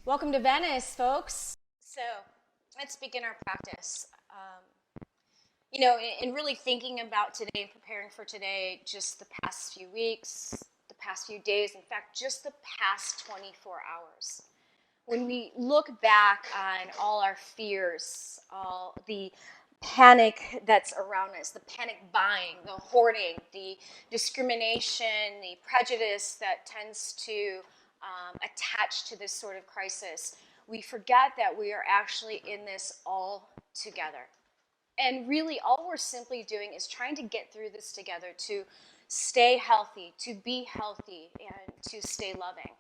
Welcome to Venice, folks. So let's begin our practice. In really thinking about today and preparing for today, just the past few weeks, the past few days, in fact, just the past 24 hours. When we look back on all our fears, all the panic that's around us, the panic buying, the hoarding, the discrimination, the prejudice that tends to attach to this sort of crisis, we forget that we are actually in this all together. And really, all we're simply doing is trying to get through this together to stay healthy, to be healthy, and to stay loving.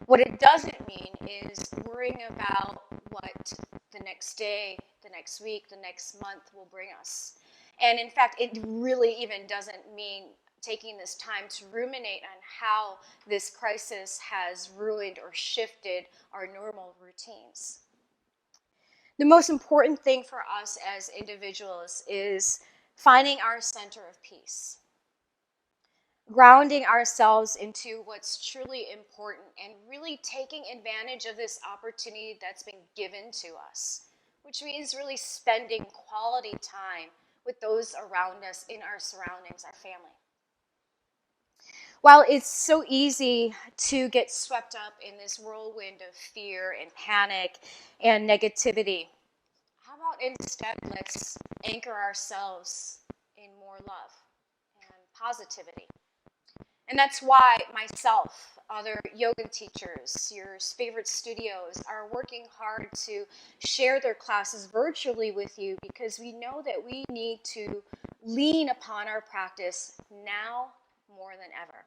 What it doesn't mean is worrying about what the next day, the next week, the next month will bring us. And in fact, it really even doesn't mean taking this time to ruminate on how this crisis has ruined or shifted our normal routines. The most important thing for us as individuals is finding our center of peace, grounding ourselves into what's truly important, and really taking advantage of this opportunity that's been given to us, which means really spending quality time with those around us in our surroundings, our family. While it's so easy to get swept up in this whirlwind of fear and panic and negativity, how about instead let's anchor ourselves in more love and positivity? And that's why myself, other yoga teachers, your favorite studios are working hard to share their classes virtually with you, because we know that we need to lean upon our practice now more than ever.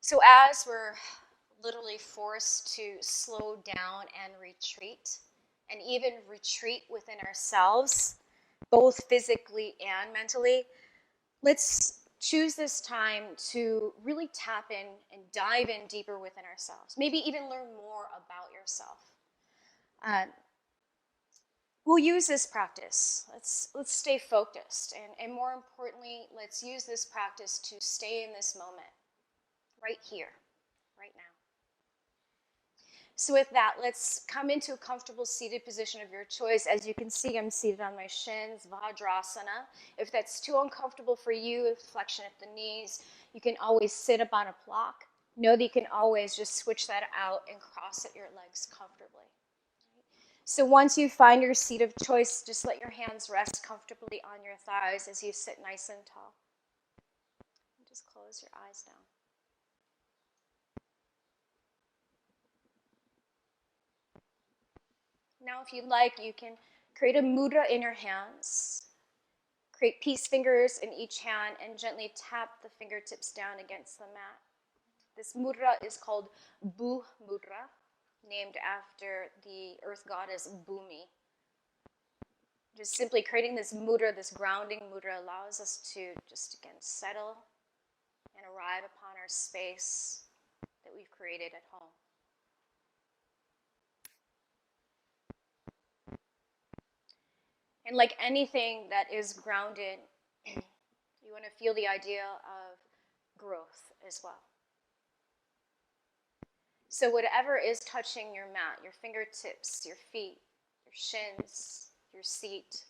So as we're literally forced to slow down and even retreat within ourselves, both physically and mentally, let's choose this time to really tap in and dive in deeper within ourselves. Maybe even learn more about yourself. We'll use this practice. Let's stay focused. And more importantly, let's use this practice to stay in this moment, right here, right now. So with that, let's come into a comfortable seated position of your choice. As you can see, I'm seated on my shins, Vajrasana. If that's too uncomfortable for you, flexion at the knees, you can always sit up on a block. Know that you can always just switch that out and cross at your legs comfortably. So once you find your seat of choice, just let your hands rest comfortably on your thighs as you sit nice and tall. And just close your eyes down. Now, if you'd like, you can create a mudra in your hands. Create peace fingers in each hand and gently tap the fingertips down against the mat. This mudra is called Bu Mudra, named after the earth goddess Bhumi. Just simply creating this mudra, this grounding mudra, allows us to just again settle and arrive upon our space that we've created at home. And like anything that is grounded, you want to feel the idea of growth as well. So whatever is touching your mat, your fingertips, your feet, your shins, your seat,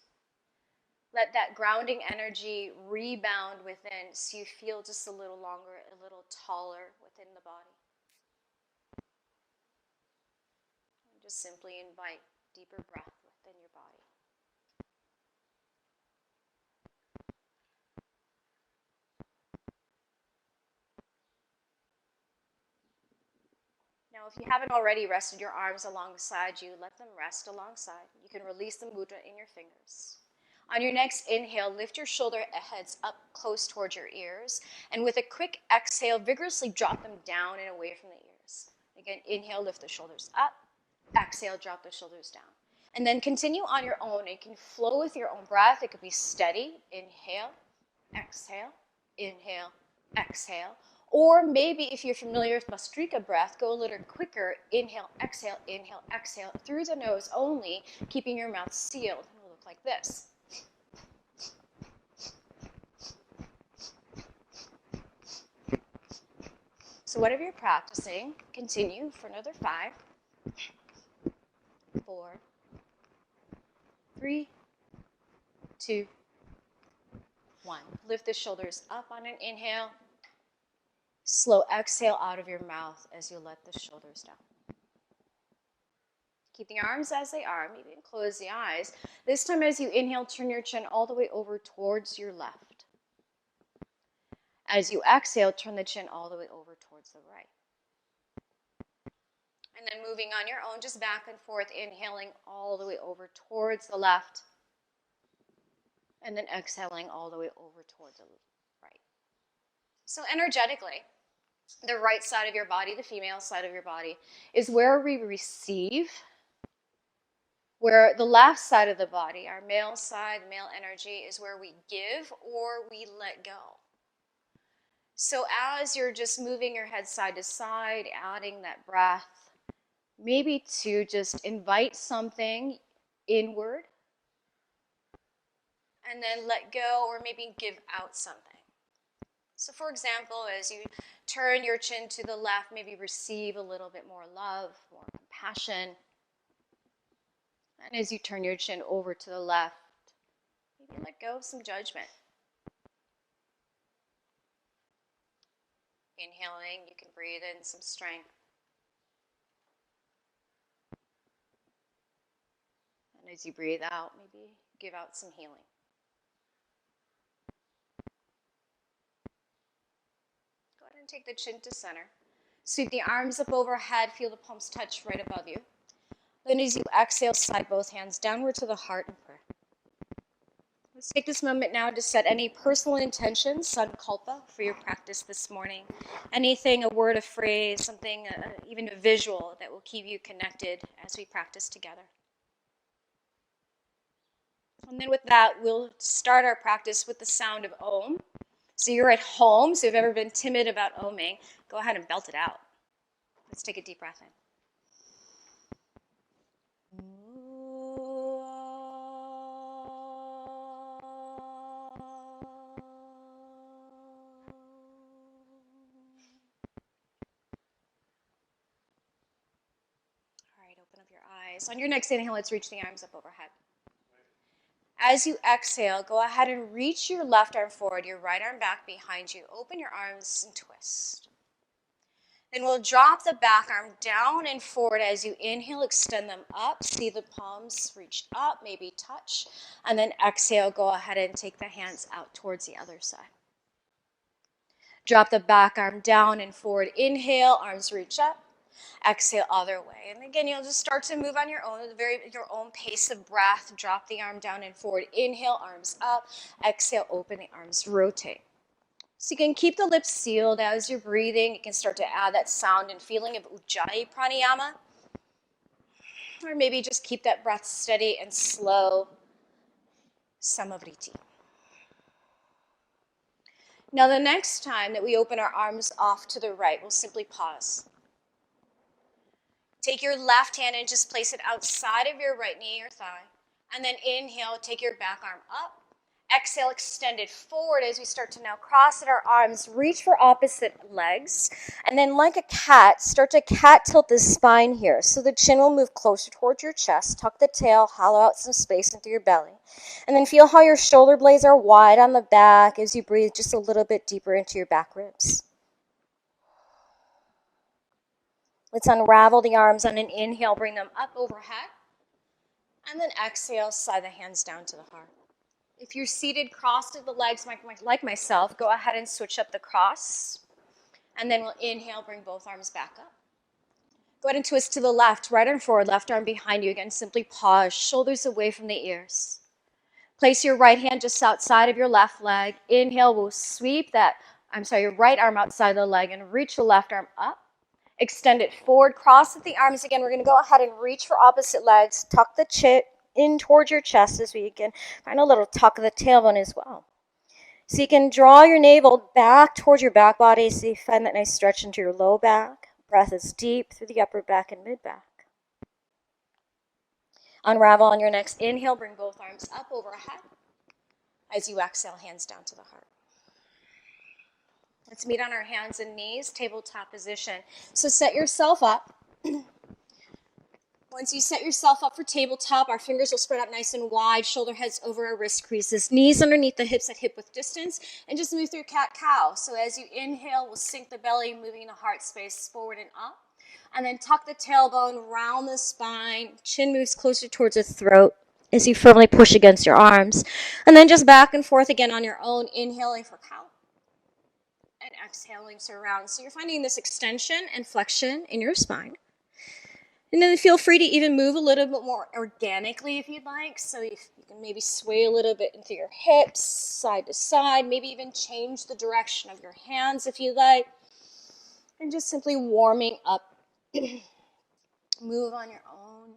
let that grounding energy rebound within so you feel just a little longer, a little taller within the body. And just simply invite deeper breath within your body. Now, if you haven't already rested your arms alongside you, let them rest alongside. You can release the mudra in your fingers. On your next inhale, lift your shoulder heads up close towards your ears. And with a quick exhale, vigorously drop them down and away from the ears. Again, inhale, lift the shoulders up. Exhale, drop the shoulders down. And then continue on your own. It can flow with your own breath. It could be steady. Inhale, exhale, inhale, exhale. Or maybe if you're familiar with Bhastrika breath, go a little quicker. Inhale, exhale, through the nose only, keeping your mouth sealed. It'll look like this. So whatever you're practicing, continue for another 5, 4, 3, 2, 1. Lift the shoulders up on an inhale. Slow exhale out of your mouth as you let the shoulders down. Keep the arms as they are. Maybe close the eyes. This time as you inhale, turn your chin all the way over towards your left. As you exhale, turn the chin all the way over towards the right. And then moving on your own, just back and forth, inhaling all the way over towards the left. And then exhaling all the way over towards the right. So energetically, the right side of your body, the female side of your body, is where we receive, where the left side of the body, our male side, male energy, is where we give or we let go. So as you're just moving your head side to side, adding that breath, maybe to just invite something inward, and then let go or maybe give out something. So for example, as you turn your chin to the left, maybe receive a little bit more love, more compassion. And as you turn your chin over to the left, maybe let go of some judgment. Inhaling, you can breathe in some strength. And as you breathe out, maybe give out some healing. Go ahead and take the chin to center. Sweep the arms up overhead, feel the palms touch right above you. Then as you exhale, slide both hands downward to the heart in prayer. Let's take this moment now to set any personal intentions, sankalpa, for your practice this morning. Anything, a word, a phrase, something, even a visual that will keep you connected as we practice together. And then with that, we'll start our practice with the sound of Om. So you're at home, so if you've ever been timid about Oming, go ahead and belt it out. Let's take a deep breath in. Open up your eyes. On your next inhale, let's reach the arms up overhead. As you exhale, go ahead and reach your left arm forward, your right arm back behind you. Open your arms and twist. Then we'll drop the back arm down and forward as you inhale, extend them up. See the palms reach up, maybe touch. And then exhale, go ahead and take the hands out towards the other side. Drop the back arm down and forward. Inhale, arms reach up. Exhale, other way. And again, you'll just start to move on your own, your own pace of breath. Drop the arm down and forward. Inhale, arms up. Exhale, open the arms, rotate. So you can keep the lips sealed as you're breathing. You can start to add that sound and feeling of Ujjayi pranayama. Or maybe just keep that breath steady and slow. Samavriti. Now the next time that we open our arms off to the right, we'll simply pause. Take your left hand and just place it outside of your right knee or thigh. And then inhale, take your back arm up. Exhale, extend it forward as we start to now cross at our arms. Reach for opposite legs. And then like a cat, start to cat tilt the spine here. So the chin will move closer towards your chest. Tuck the tail, hollow out some space into your belly. And then feel how your shoulder blades are wide on the back as you breathe just a little bit deeper into your back ribs. Let's unravel the arms on an inhale, bring them up overhead. And then exhale, slide the hands down to the heart. If you're seated, cross the legs like myself, go ahead and switch up the cross. And then we'll inhale, bring both arms back up. Go ahead and twist to the left, right arm forward, left arm behind you. Again, simply pause, shoulders away from the ears. Place your right hand just outside of your left leg. Inhale, we'll sweep your right arm outside the leg and reach the left arm up. Extend it forward, cross at the arms again. We're going to go ahead and reach for opposite legs. Tuck the chin in towards your chest as we again find a little tuck of the tailbone as well. So you can draw your navel back towards your back body so you find that nice stretch into your low back. Breath is deep through the upper back and mid back. Unravel on your next inhale. Bring both arms up overhead. As you exhale, hands down to the heart. Let's meet on our hands and knees, tabletop position. So set yourself up. Once you set yourself up for tabletop, our fingers will spread out nice and wide, shoulder heads over our wrist creases, knees underneath the hips at hip-width distance, and just move through cat-cow. So as you inhale, we'll sink the belly, moving the heart space forward and up. And then tuck the tailbone, round the spine, chin moves closer towards the throat as you firmly push against your arms. And then just back and forth again on your own, inhaling for cow. And exhaling to round. So you're finding this extension and flexion in your spine. And then feel free to even move a little bit more organically if you'd like. So you can maybe sway a little bit into your hips, side to side, maybe even change the direction of your hands if you like. And just simply warming up. Move on your own.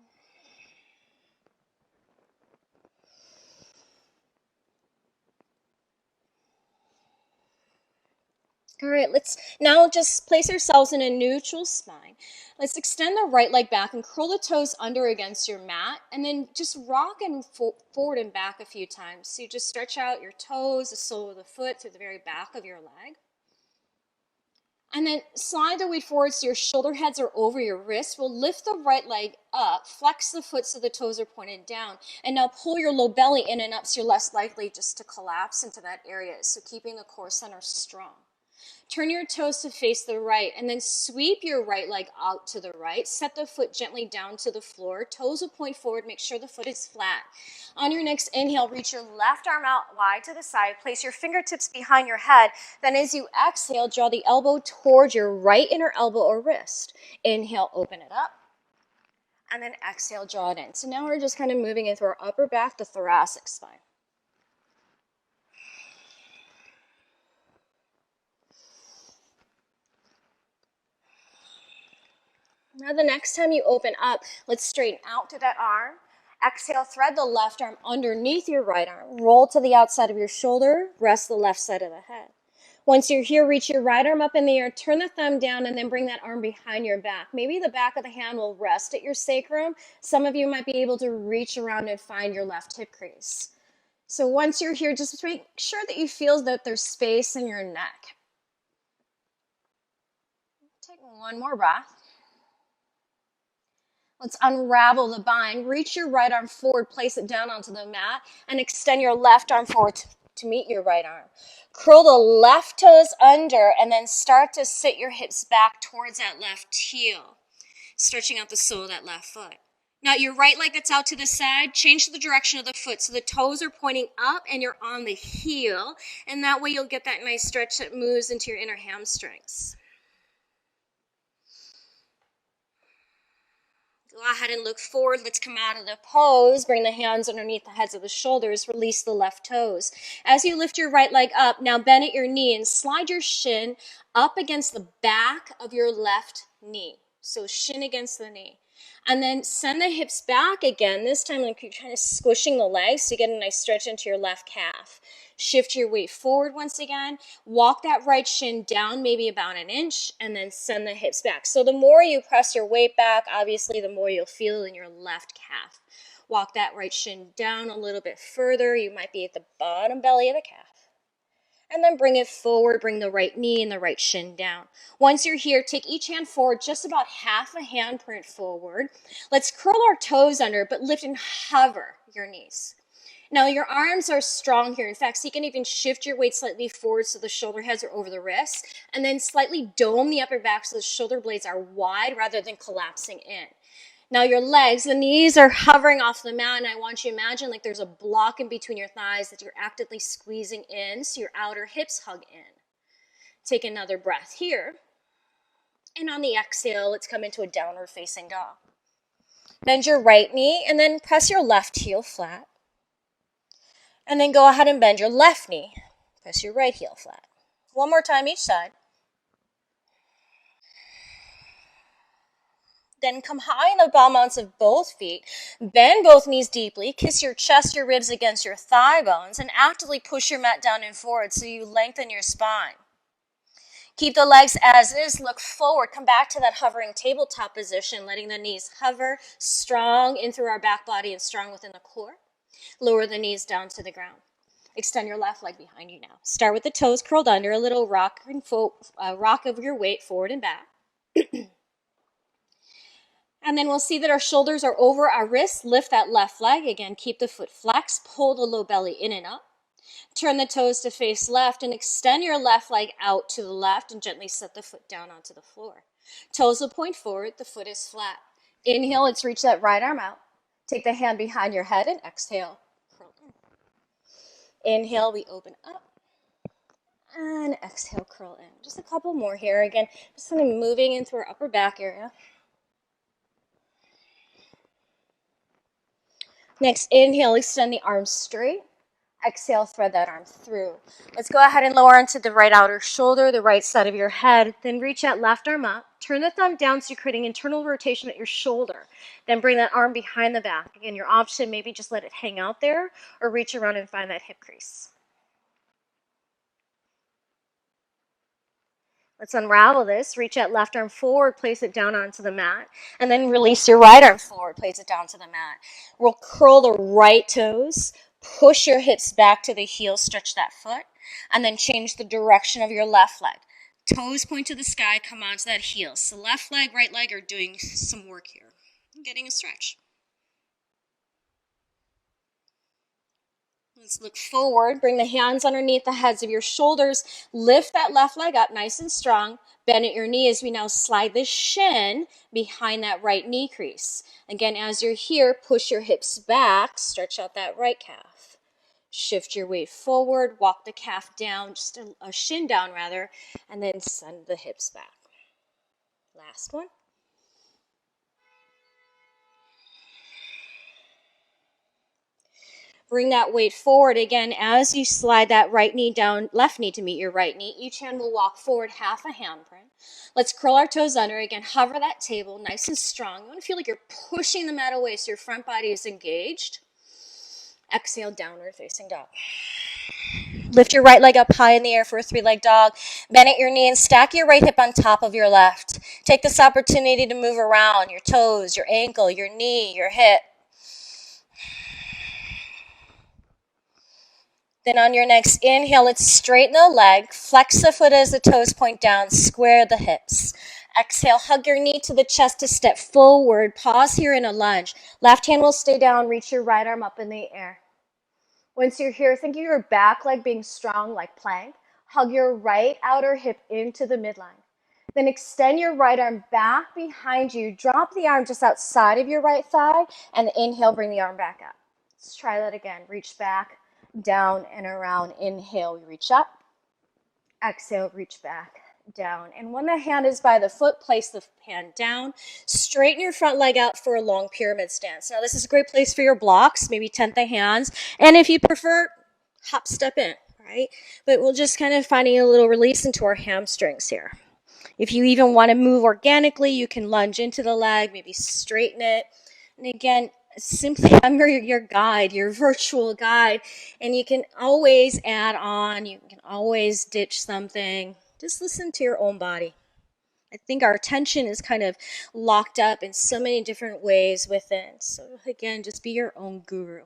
All right, let's now just place ourselves in a neutral spine. Let's extend the right leg back and curl the toes under against your mat, and then just rock and forward and back a few times. So you just stretch out your toes, the sole of the foot through the very back of your leg. And then slide the weight forward so your shoulder heads are over your wrists. We'll lift the right leg up, flex the foot so the toes are pointed down, and now pull your low belly in and up so you're less likely just to collapse into that area. So keeping the core center strong. Turn your toes to face the right, and then sweep your right leg out to the right. Set the foot gently down to the floor. Toes will point forward. Make sure the foot is flat. On your next inhale, reach your left arm out wide to the side. Place your fingertips behind your head. Then as you exhale, draw the elbow towards your right inner elbow or wrist. Inhale, open it up. And then exhale, draw it in. So now we're just kind of moving into our upper back, the thoracic spine. Now the next time you open up, let's straighten out to that arm. Exhale, thread the left arm underneath your right arm. Roll to the outside of your shoulder. Rest the left side of the head. Once you're here, reach your right arm up in the air. Turn the thumb down and then bring that arm behind your back. Maybe the back of the hand will rest at your sacrum. Some of you might be able to reach around and find your left hip crease. So once you're here, just make sure that you feel that there's space in your neck. Take one more breath. Let's unravel the bind. Reach your right arm forward, place it down onto the mat, and extend your left arm forward to meet your right arm. Curl the left toes under, and then start to sit your hips back towards that left heel, stretching out the sole of that left foot. Now, your right leg that's out to the side, change the direction of the foot so the toes are pointing up and you're on the heel, and that way you'll get that nice stretch that moves into your inner hamstrings. Go ahead and look forward. Let's come out of the pose. Bring the hands underneath the heads of the shoulders. Release the left toes. As you lift your right leg up, now bend at your knee and slide your shin up against the back of your left knee. So shin against the knee. And then send the hips back again. This time, like you're kind of squishing the legs so you get a nice stretch into your left calf. Shift your weight forward once again. Walk that right shin down maybe about an inch and then send the hips back. So the more you press your weight back, obviously the more you'll feel in your left calf. Walk that right shin down a little bit further. You might be at the bottom belly of the calf. And then bring it forward, bring the right knee and the right shin down. Once you're here, take each hand forward, just about half a handprint forward. Let's curl our toes under, but lift and hover your knees. Now your arms are strong here. In fact, so you can even shift your weight slightly forward so the shoulder heads are over the wrists, and then slightly dome the upper back so the shoulder blades are wide rather than collapsing in. Now your legs, the knees are hovering off the mat, and I want you to imagine like there's a block in between your thighs that you're actively squeezing in so your outer hips hug in. Take another breath here. And on the exhale, let's come into a downward facing dog. Bend your right knee and then press your left heel flat. And then go ahead and bend your left knee. Press your right heel flat. One more time each side. Then come high in the ball mounts of both feet. Bend both knees deeply. Kiss your chest, your ribs against your thigh bones, and actively push your mat down and forward so you lengthen your spine. Keep the legs as is. Look forward. Come back to that hovering tabletop position, letting the knees hover, strong in through our back body and strong within the core. Lower the knees down to the ground. Extend your left leg behind you now. Start with the toes curled under, a little rock of your weight forward and back. And then we'll see that our shoulders are over our wrists. Lift that left leg. Again, keep the foot flexed. Pull the low belly in and up. Turn the toes to face left and extend your left leg out to the left and gently set the foot down onto the floor. Toes will point forward. The foot is flat. Inhale, let's reach that right arm out. Take the hand behind your head and exhale. Curl in. Inhale, we open up. And exhale, curl in. Just a couple more here. Again, just kind of moving into our upper back area. Next, inhale, extend the arms straight. Exhale, thread that arm through. Let's go ahead and lower onto the right outer shoulder, the right side of your head. Then reach that left arm up. Turn the thumb down so you're creating internal rotation at your shoulder. Then bring that arm behind the back. Again, your option, maybe just let it hang out there or reach around and find that hip crease. Let's unravel this. Reach that left arm forward, place it down onto the mat, and then release your right arm forward, place it down to the mat. We'll curl the right toes, push your hips back to the heel, stretch that foot, and then change the direction of your left leg. Toes point to the sky, come onto that heel. So left leg, right leg are doing some work here. Getting a stretch. Let's look forward. Bring the hands underneath the heads of your shoulders. Lift that left leg up nice and strong. Bend at your knee as we now slide the shin behind that right knee crease. Again, as you're here, push your hips back. Stretch out that right calf. Shift your weight forward. Walk the calf down, just a shin down rather, and then send the hips back. Last one. Bring that weight forward again as you slide that right knee down, left knee to meet your right knee. Each hand will walk forward half a handprint. Let's curl our toes under. Again, hover that table nice and strong. You want to feel like you're pushing the mat away so your front body is engaged. Exhale, downward facing dog. Lift your right leg up high in the air for a three-leg dog. Bend at your knee and stack your right hip on top of your left. Take this opportunity to move around your toes, your ankle, your knee, your hip. Then on your next inhale, let's straighten the leg, flex the foot as the toes point down, square the hips. Exhale, hug your knee to the chest to step forward. Pause here in a lunge. Left hand will stay down, reach your right arm up in the air. Once you're here, think of your back leg being strong like plank. Hug your right outer hip into the midline. Then extend your right arm back behind you. Drop the arm just outside of your right thigh, and inhale, bring the arm back up. Let's try that again. Reach back, down, and around. Inhale, we reach up. Exhale, reach back, down. And when the hand is by the foot, place the hand down. Straighten your front leg out for a long pyramid stance. Now, this is a great place for your blocks. Maybe tent the hands. And if you prefer, hop, step in, right? But we'll just kind of finding a little release into our hamstrings here. If you even want to move organically, you can lunge into the leg, maybe straighten it. And again, simply I'm your guide, your virtual guide, and you can always add on, you can always ditch something. Just listen to your own body. I think our attention is kind of locked up in so many different ways within. So again, just be your own guru.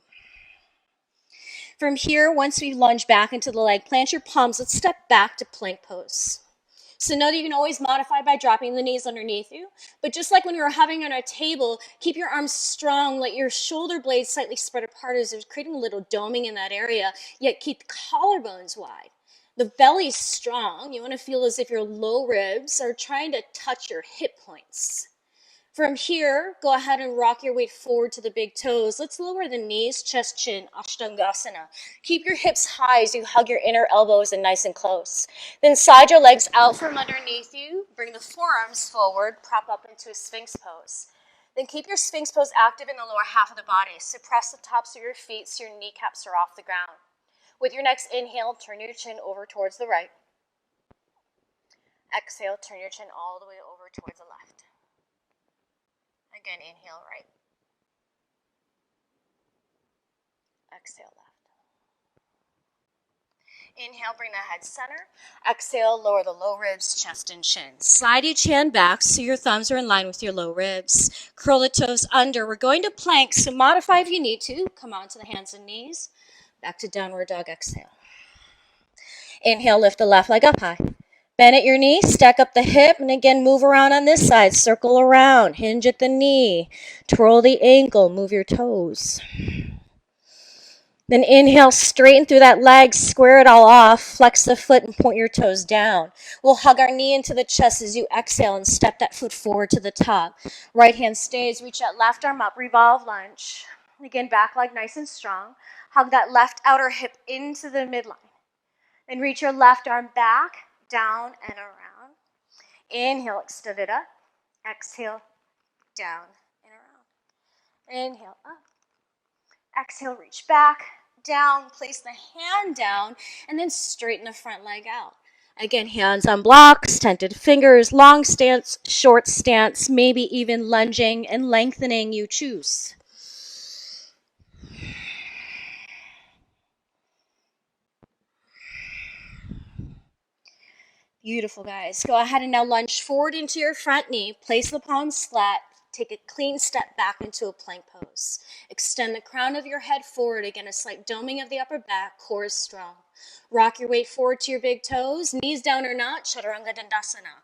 From here, once we lunge back into the leg, plant your palms. Let's step back to plank pose. So know that you can always modify by dropping the knees underneath you. But just like when we were having on our table, keep your arms strong, let your shoulder blades slightly spread apart as there's creating a little doming in that area, yet keep the collarbones wide. The belly's strong. You want to feel as if your low ribs are trying to touch your hip points. From here, go ahead and rock your weight forward to the big toes. Let's lower the knees, chest, chin, Ashtangasana. Keep your hips high as you hug your inner elbows and nice and close. Then slide your legs out from underneath you. Bring the forearms forward, prop up into a Spinks Pose. Then keep your Spinks Pose active in the lower half of the body. Suppress the tops of your feet so your kneecaps are off the ground. With your next inhale, turn your chin over towards the right. Exhale, turn your chin all the way over towards the left. Again, inhale right. Exhale left. Inhale, bring the head center. Exhale, lower the low ribs, chest and chin. Slide each hand back so your thumbs are in line with your low ribs. Curl the toes under. We're going to plank, so modify if you need to. Come on to the hands and knees. Back to downward dog, exhale. Inhale, lift the left leg up high. Bend at your knee, stack up the hip, and again, move around on this side. Circle around, hinge at the knee, twirl the ankle, move your toes. Then inhale, straighten through that leg, square it all off, flex the foot and point your toes down. We'll hug our knee into the chest as you exhale and step that foot forward to the top. Right hand stays, reach that left arm up, revolve lunge. Again, back leg nice and strong. Hug that left outer hip into the midline. Then reach your left arm back, down and around. Inhale, extend it up. Exhale, down and around. Inhale, up. Exhale, reach back, down, place the hand down, and then straighten the front leg out. Again, hands on blocks, tented fingers, long stance, short stance, maybe even lunging and lengthening, you choose. Beautiful, guys. Go ahead and now lunge forward into your front knee, place the palms flat, take a clean step back into a plank pose. Extend the crown of your head forward. Again, a slight doming of the upper back, core is strong. Rock your weight forward to your big toes, knees down or not, Chaturanga Dandasana.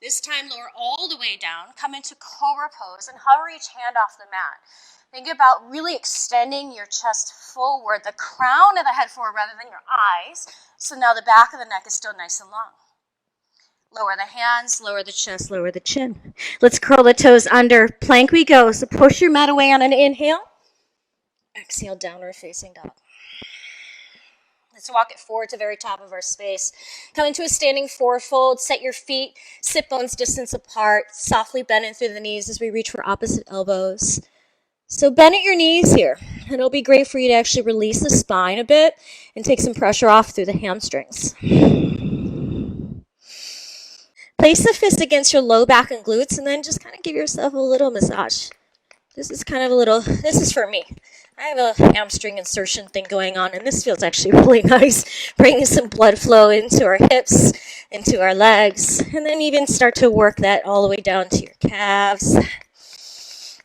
This time, lower all the way down, come into Cobra Pose, and hover each hand off the mat. Think about really extending your chest forward, the crown of the head forward rather than your eyes, so now the back of the neck is still nice and long. Lower the hands, lower the chest, lower the chin. Let's curl the toes under. Plank we go. So push your mat away on an inhale. Exhale, downward facing dog. Let's walk it forward to the very top of our space. Come into a standing forefold. Set your feet, sit bones distance apart. Softly bend in through the knees as we reach for opposite elbows. So bend at your knees here. And it'll be great for you to actually release the spine a bit and take some pressure off through the hamstrings. Place the fist against your low back and glutes and then just kind of give yourself a little massage. This is for me. I have a hamstring insertion thing going on and this feels actually really nice. Bringing some blood flow into our hips, into our legs, and then even start to work that all the way down to your calves.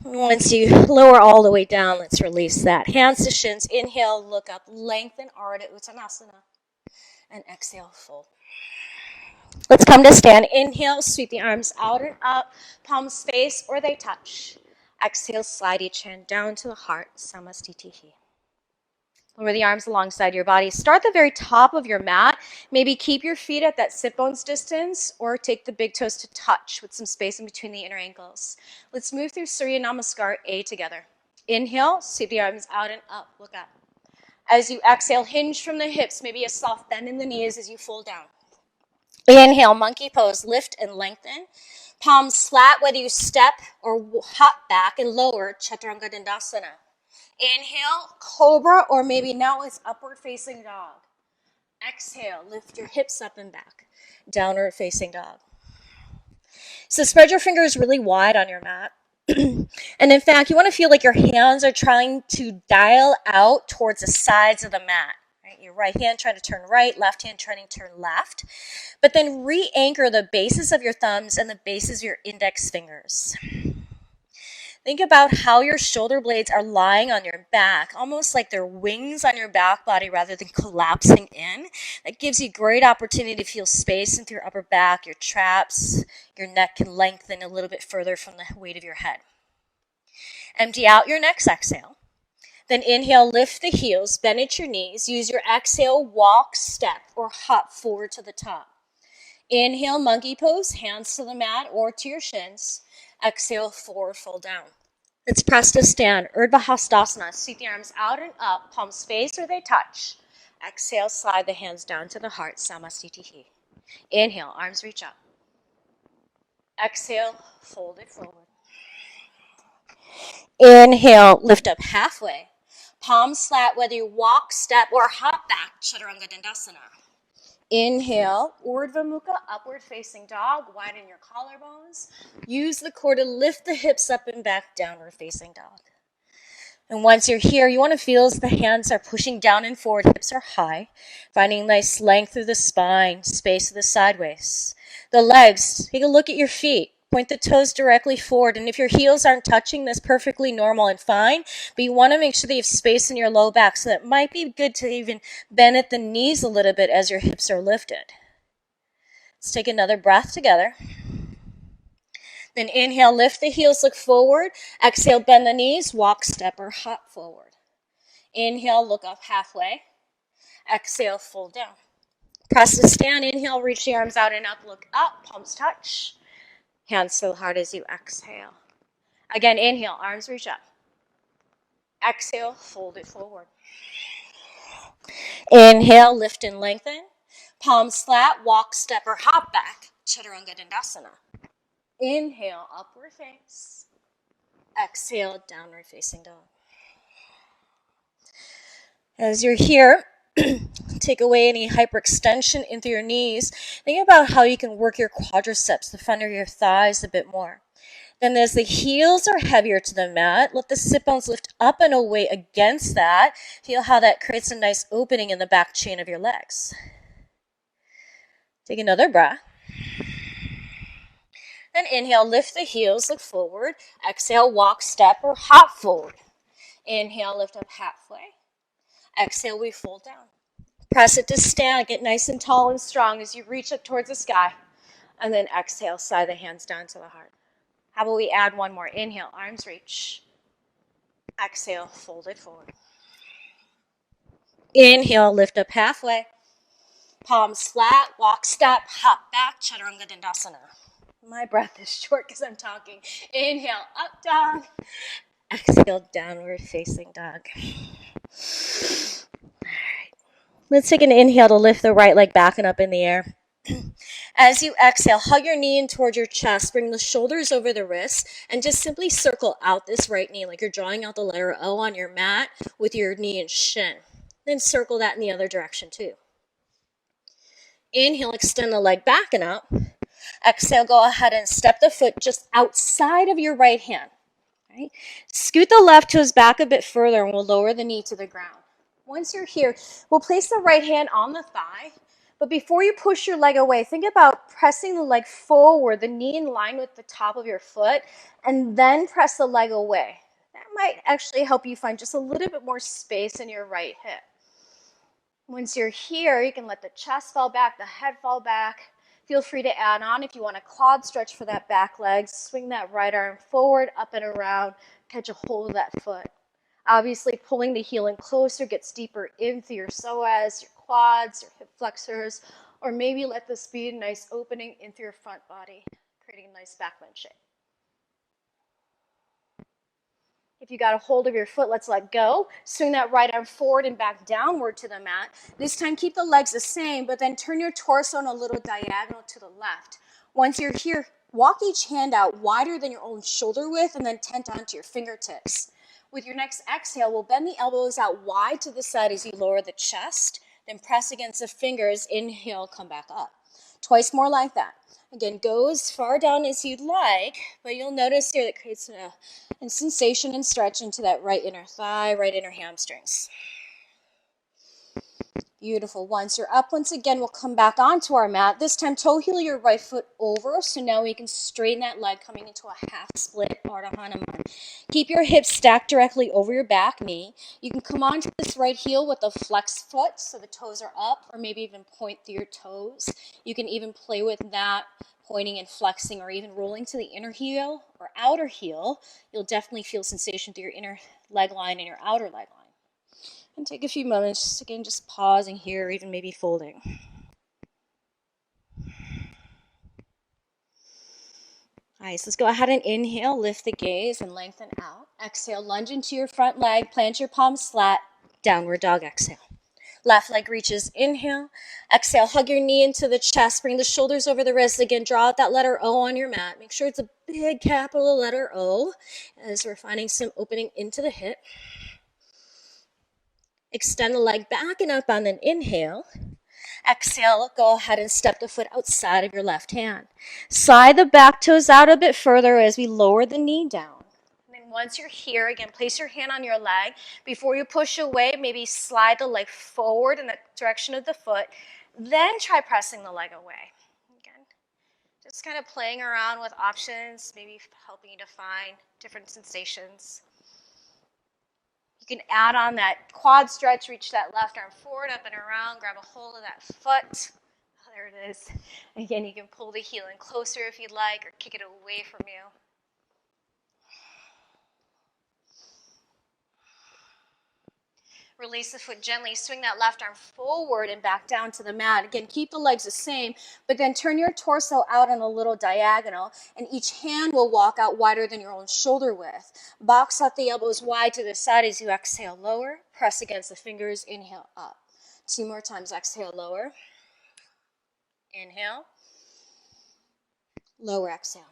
Once you lower all the way down, let's release that. Hands to shins, inhale, look up, lengthen, Ardha Uttanasana, and exhale, fold. Let's come to stand. Inhale, sweep the arms out and up, palms face or they touch. Exhale, slide each hand down to the heart, Samastitihi. Lower the arms alongside your body. Start the very top of your mat. Maybe keep your feet at that sit bones distance or take the big toes to touch with some space in between the inner ankles. Let's move through Surya Namaskar A together. Inhale, sweep the arms out and up, look up. As you exhale, hinge from the hips, maybe a soft bend in the knees as you fold down. Inhale, monkey pose, lift and lengthen. Palms flat, whether you step or hop back and lower, Chaturanga Dandasana. Inhale, cobra, or maybe now it's upward facing dog. Exhale, lift your hips up and back, downward facing dog. So spread your fingers really wide on your mat. And in fact, you want to feel like your hands are trying to dial out towards the sides of the mat. Your right hand trying to turn right, left hand trying to turn left. But then re-anchor the bases of your thumbs and the bases of your index fingers. Think about how your shoulder blades are lying on your back, almost like they're wings on your back body rather than collapsing in. That gives you great opportunity to feel space into your upper back, your traps. Your neck can lengthen a little bit further from the weight of your head. Empty out your next exhale. Then inhale, lift the heels, bend at your knees. Use your exhale, walk, step, or hop forward to the top. Inhale, monkey pose, hands to the mat or to your shins. Exhale, forward, fold down. Let's press to stand, Urdhva Hastasana. Sweep the arms out and up, palms face or they touch. Exhale, slide the hands down to the heart, Samastitihi. Inhale, arms reach up. Exhale, fold it forward. Inhale, lift up halfway. Palms flat, whether you walk, step, or hop back, Chaturanga Dandasana. Inhale, Urdhva Mukha, upward facing dog, widen your collarbones. Use the core to lift the hips up and back, downward facing dog. And once you're here, you want to feel as the hands are pushing down and forward, hips are high, finding nice length through the spine, space of the sideways. The legs, take a look at your feet. Point the toes directly forward. And if your heels aren't touching, that's perfectly normal and fine. But you want to make sure that you have space in your low back. So it might be good to even bend at the knees a little bit as your hips are lifted. Let's take another breath together. Then inhale, lift the heels, look forward. Exhale, bend the knees, walk, step, or hop forward. Inhale, look up halfway. Exhale, fold down. Press to stand. Inhale, reach the arms out and up, look up, palms touch. Hands so hard as you exhale. Again, inhale, arms reach up. Exhale, fold it forward. Inhale, lift and lengthen. Palms flat, walk, step, or hop back. Chaturanga Dandasana. Inhale, upward face. Exhale, downward facing dog. As you're here, take away any hyperextension into your knees. Think about how you can work your quadriceps, the front of your thighs, a bit more. Then as the heels are heavier to the mat, let the sit bones lift up and away against that. Feel how that creates a nice opening in the back chain of your legs. Take another breath. Then inhale, lift the heels, look forward. Exhale, walk, step, or hop forward. Inhale, lift up halfway. Exhale, we fold down. Press it to stand. Get nice and tall and strong as you reach up towards the sky. And then exhale, slide the hands down to the heart. How about we add one more? Inhale, arms reach. Exhale, fold it forward. Inhale, lift up halfway. Palms flat, walk, step, hop back, Chaturanga Dandasana. My breath is short because I'm talking. Inhale, up dog. Exhale, downward facing dog. All right. Let's take an inhale to lift the right leg back and up in the air. As you exhale, hug your knee in towards your chest. Bring the shoulders over the wrists and just simply circle out this right knee like you're drawing out the letter O on your mat with your knee and shin. Then circle that in the other direction too. Inhale, extend the leg back and up. Exhale, go ahead and step the foot just outside of your right hand. Right? Scoot the left toes back a bit further and we'll lower the knee to the ground. Once you're here, we'll place the right hand on the thigh. But before you push your leg away, think about pressing the leg forward, the knee in line with the top of your foot, and then press the leg away. That might actually help you find just a little bit more space in your right hip. Once you're here, you can let the chest fall back, the head fall back. Feel free to add on if you want a quad stretch for that back leg. Swing that right arm forward, up and around. Catch a hold of that foot. Obviously, pulling the heel in closer gets deeper into your psoas, your quads, your hip flexors, or maybe let this be a nice opening into your front body, creating a nice back bend shape. If you got a hold of your foot, let's let go. Swing that right arm forward and back downward to the mat. This time, keep the legs the same, but then turn your torso in a little diagonal to the left. Once you're here, walk each hand out wider than your own shoulder width and then tent onto your fingertips. With your next exhale, we'll bend the elbows out wide to the side as you lower the chest, then press against the fingers. Inhale, come back up. Twice more like that. Again, go as far down as you'd like, but you'll notice here that creates a sensation and stretch into that right inner thigh, right inner hamstrings. Beautiful. Once you're up, once again, we'll come back onto our mat. This time, toe heel your right foot over, so now we can straighten that leg coming into a half split, Ardha Hanuman. Keep your hips stacked directly over your back knee. You can come onto this right heel with a flexed foot, so the toes are up, or maybe even point through your toes. You can even play with that, pointing and flexing, or even rolling to the inner heel or outer heel. You'll definitely feel sensation through your inner leg line and your outer leg line. And take a few moments, just again, just pausing here, or even maybe folding. All right, so let's go ahead and inhale, lift the gaze and lengthen out. Exhale, lunge into your front leg, plant your palms flat, downward dog, exhale. Left leg reaches, inhale. Exhale, hug your knee into the chest, bring the shoulders over the wrists. Again, draw out that letter O on your mat. Make sure it's a big capital letter O as we're finding some opening into the hip. Extend the leg back and up on an inhale. Exhale, go ahead and step the foot outside of your left hand. Slide the back toes out a bit further as we lower the knee down. And then once you're here, again, place your hand on your leg. Before you push away, maybe slide the leg forward in the direction of the foot. Then try pressing the leg away. Again, Just kind of playing around with options, maybe helping you to find different sensations. You can add on that quad stretch, reach that left arm forward, up and around, grab a hold of that foot. Oh, there it is. Again, you can pull the heel in closer if you'd like, or kick it away from you. Release the foot gently, swing that left arm forward and back down to the mat. Again, keep the legs the same, but then turn your torso out on a little diagonal, and each hand will walk out wider than your own shoulder width. Box out the elbows wide to the side as you exhale, lower. Press against the fingers, inhale, up. 2 more times, exhale, lower. Inhale. Lower, exhale.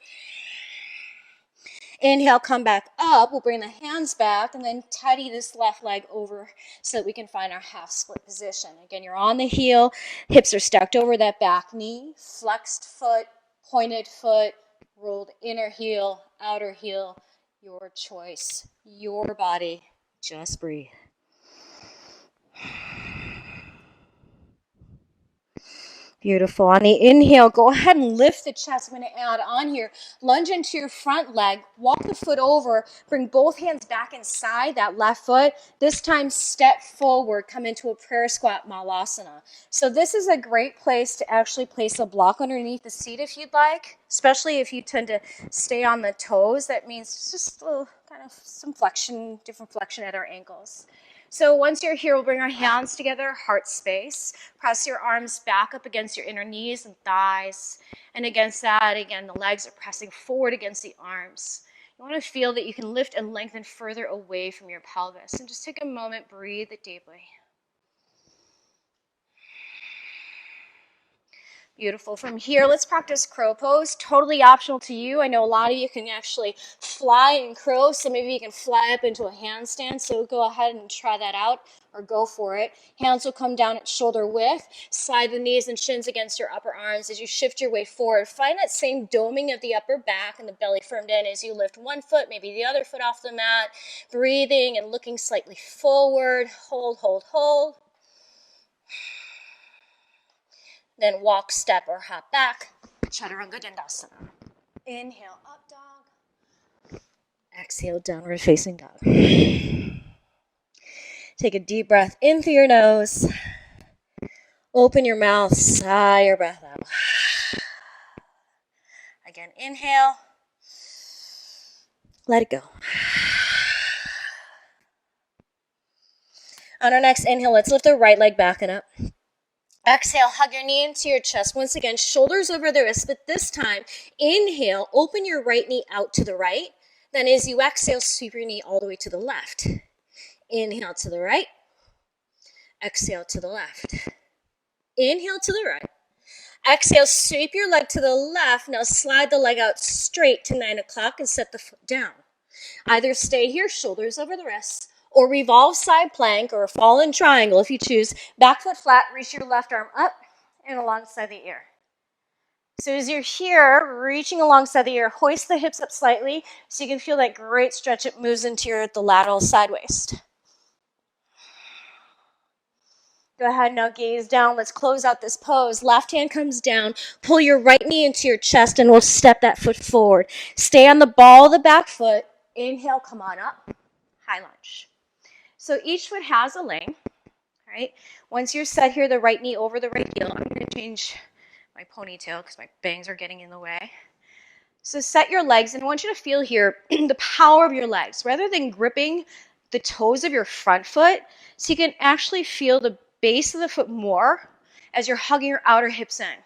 Inhale, come back up. We'll bring the hands back and then tidy this left leg over so that we can find our half split position. Again, you're on the heel, hips are stacked over that back knee, flexed foot, pointed foot, rolled inner heel, outer heel, your choice, your body. Just breathe. Beautiful. On the inhale, go ahead and lift the chest. I'm going to add on here. Lunge into your front leg. Walk the foot over. Bring both hands back inside that left foot. This time, step forward. Come into a prayer squat, Malasana. So this is a great place to actually place a block underneath the seat if you'd like, especially if you tend to stay on the toes. That means just a little, kind of some flexion, different flexion at our ankles. So once you're here, we'll bring our hands together, heart space. Press your arms back up against your inner knees and thighs. And against that, again, the legs are pressing forward against the arms. You want to feel that you can lift and lengthen further away from your pelvis. And just take a moment, breathe it deeply. Beautiful. From here, let's practice crow pose. Totally optional to you. I know a lot of you can actually fly in crow, so maybe you can fly up into a handstand. So go ahead and try that out, or go for it. Hands will come down at shoulder width. Slide the knees and shins against your upper arms as you shift your way forward. Find that same doming of the upper back and the belly firmed in as you lift one foot, maybe the other foot off the mat. Breathing and looking slightly forward. Hold, hold, hold. Then walk, step, or hop back. Chaturanga Dandasana. Inhale, up dog. Exhale, downward facing dog. Take a deep breath in through your nose. Open your mouth, sigh your breath out. Again, inhale. Let it go. On our next inhale, let's lift the right leg back and up. Exhale, hug your knee into your chest. Once again, shoulders over the wrists, but this time, inhale, open your right knee out to the right. Then as you exhale, sweep your knee all the way to the left. Inhale to the right. Exhale to the left. Inhale to the right. Exhale, sweep your leg to the left. Now slide the leg out straight to 9 o'clock and set the foot down. Either stay here, shoulders over the wrists, or revolve side plank or fallen triangle if you choose. Back foot flat, reach your left arm up and alongside the ear. So as you're here, reaching alongside the ear, hoist the hips up slightly so you can feel that great stretch. It moves into the lateral side waist. Go ahead, now gaze down. Let's close out this pose. Left hand comes down. Pull your right knee into your chest and we'll step that foot forward. Stay on the ball of the back foot. Inhale, come on up. High lunge. So each foot has a length, right? Once you're set here, the right knee over the right heel. I'm going to change my ponytail because my bangs are getting in the way. So set your legs, and I want you to feel here the power of your legs. Rather than gripping the toes of your front foot, so you can actually feel the base of the foot more as you're hugging your outer hips in.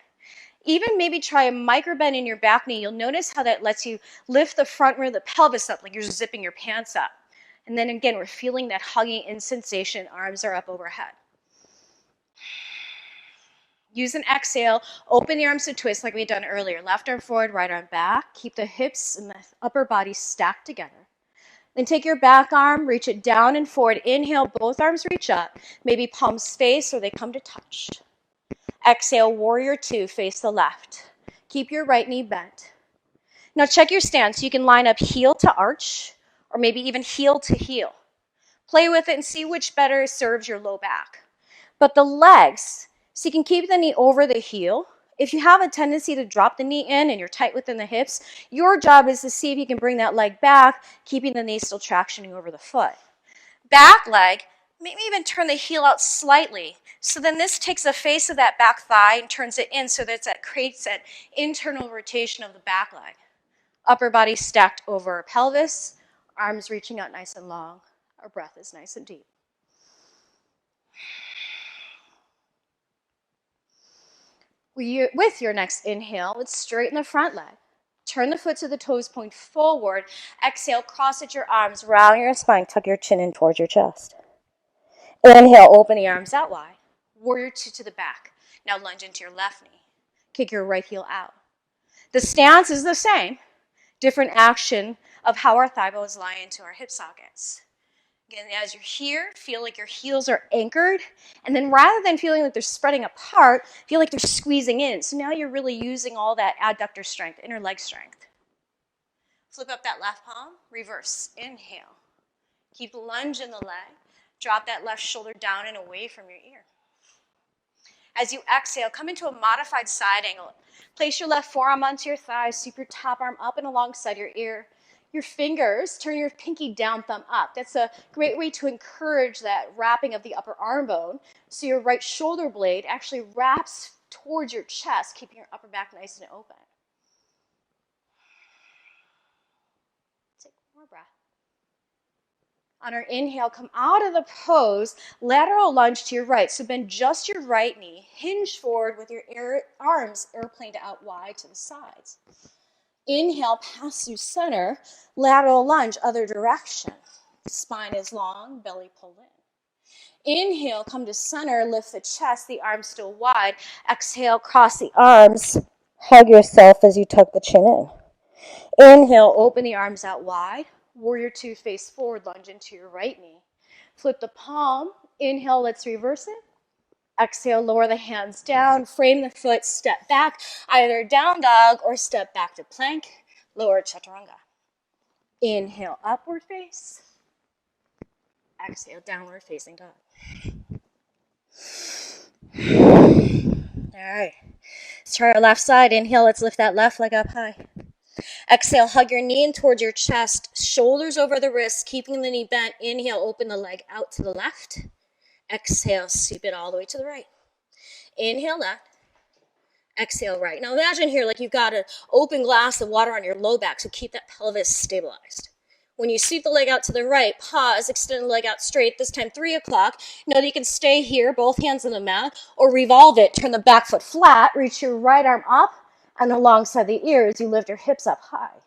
Even maybe try a micro bend in your back knee. You'll notice how that lets you lift the front rear of the pelvis up like you're zipping your pants up. And then again, we're feeling that hugging in sensation. Arms are up overhead. Use an exhale. Open the arms to twist like we had done earlier. Left arm forward, right arm back. Keep the hips and the upper body stacked together. Then take your back arm, reach it down and forward. Inhale, both arms reach up. Maybe palms face or they come to touch. Exhale, warrior two, face the left. Keep your right knee bent. Now check your stance. You can line up heel to arch, or maybe even heel to heel. Play with it and see which better serves your low back. But the legs, so you can keep the knee over the heel If you have a tendency to drop the knee in and you're tight within the hips, your job is to see if you can bring that leg back, keeping the knee still tractioning over the foot. Back leg, maybe even turn the heel out slightly. So then this takes the face of that back thigh and turns it in so that creates that internal rotation of the back leg. Upper body stacked over our pelvis, arms reaching out nice and long. Our breath is nice and deep. With your next inhale, let's straighten the front leg. Turn the foot to the toes, point forward. Exhale, cross at your arms, round your spine, tuck your chin in towards your chest. Inhale, open the arms out wide. Warrior two to the back. Now lunge into your left knee. Kick your right heel out. The stance is the same. Different action of how our thigh bones lie into our hip sockets. Again, as you're here, feel like your heels are anchored. And then rather than feeling like they're spreading apart, feel like they're squeezing in. So now you're really using all that adductor strength, inner leg strength. Flip up that left palm, reverse. Inhale. Keep the lunge in the leg. Drop that left shoulder down and away from your ear. As you exhale, come into a modified side angle. Place your left forearm onto your thigh, sweep your top arm up and alongside your ear. Your fingers, turn your pinky down, thumb up. That's a great way to encourage that wrapping of the upper arm bone. So your right shoulder blade actually wraps towards your chest, keeping your upper back nice and open. Take one more breath. On our inhale, come out of the pose, lateral lunge to your right. So bend just your right knee, hinge forward with your arms airplaned out wide to the sides. Inhale, pass through center, lateral lunge, other direction. Spine is long, belly pull in. Inhale, come to center, lift the chest, the arms still wide. Exhale, cross the arms, hug yourself as you tuck the chin in. Inhale, open the arms out wide. Warrior two, face forward, lunge into your right knee. Flip the palm. Inhale, let's reverse it. Exhale, lower the hands down, frame the foot, step back, either down dog or step back to plank, lower chaturanga. Inhale, upward face. Exhale, downward facing dog. All right, let's try our left side. Inhale, let's lift that left leg up high. Exhale, hug your knee in towards your chest, shoulders over the wrists, keeping the knee bent. Inhale, open the leg out to the left. Exhale, sweep it all the way to the right. Inhale, left. Exhale, right. Now imagine here like you've got an open glass of water on your low back, so keep that pelvis stabilized. When you sweep the leg out to the right, pause, extend the leg out straight, this time 3 o'clock. Know that you can stay here, both hands on the mat, or revolve it, turn the back foot flat, reach your right arm up and alongside the ears, you lift your hips up high.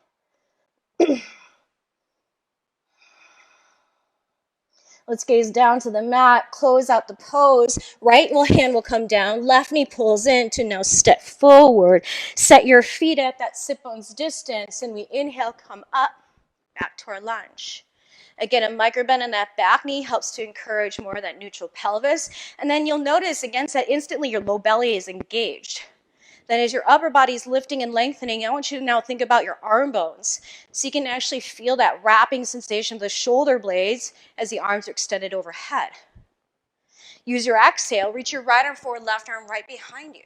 Let's gaze down to the mat, close out the pose. Right hand will come down, left knee pulls in to now step forward. Set your feet at that sit bones distance, and we inhale, come up, back to our lunge. Again, a micro bend in that back knee helps to encourage more of that neutral pelvis. And then you'll notice against that instantly your low belly is engaged. Then as your upper body is lifting and lengthening, I want you to now think about your arm bones. So you can actually feel that wrapping sensation of the shoulder blades as the arms are extended overhead. Use your exhale, reach your right arm forward, left arm right behind you.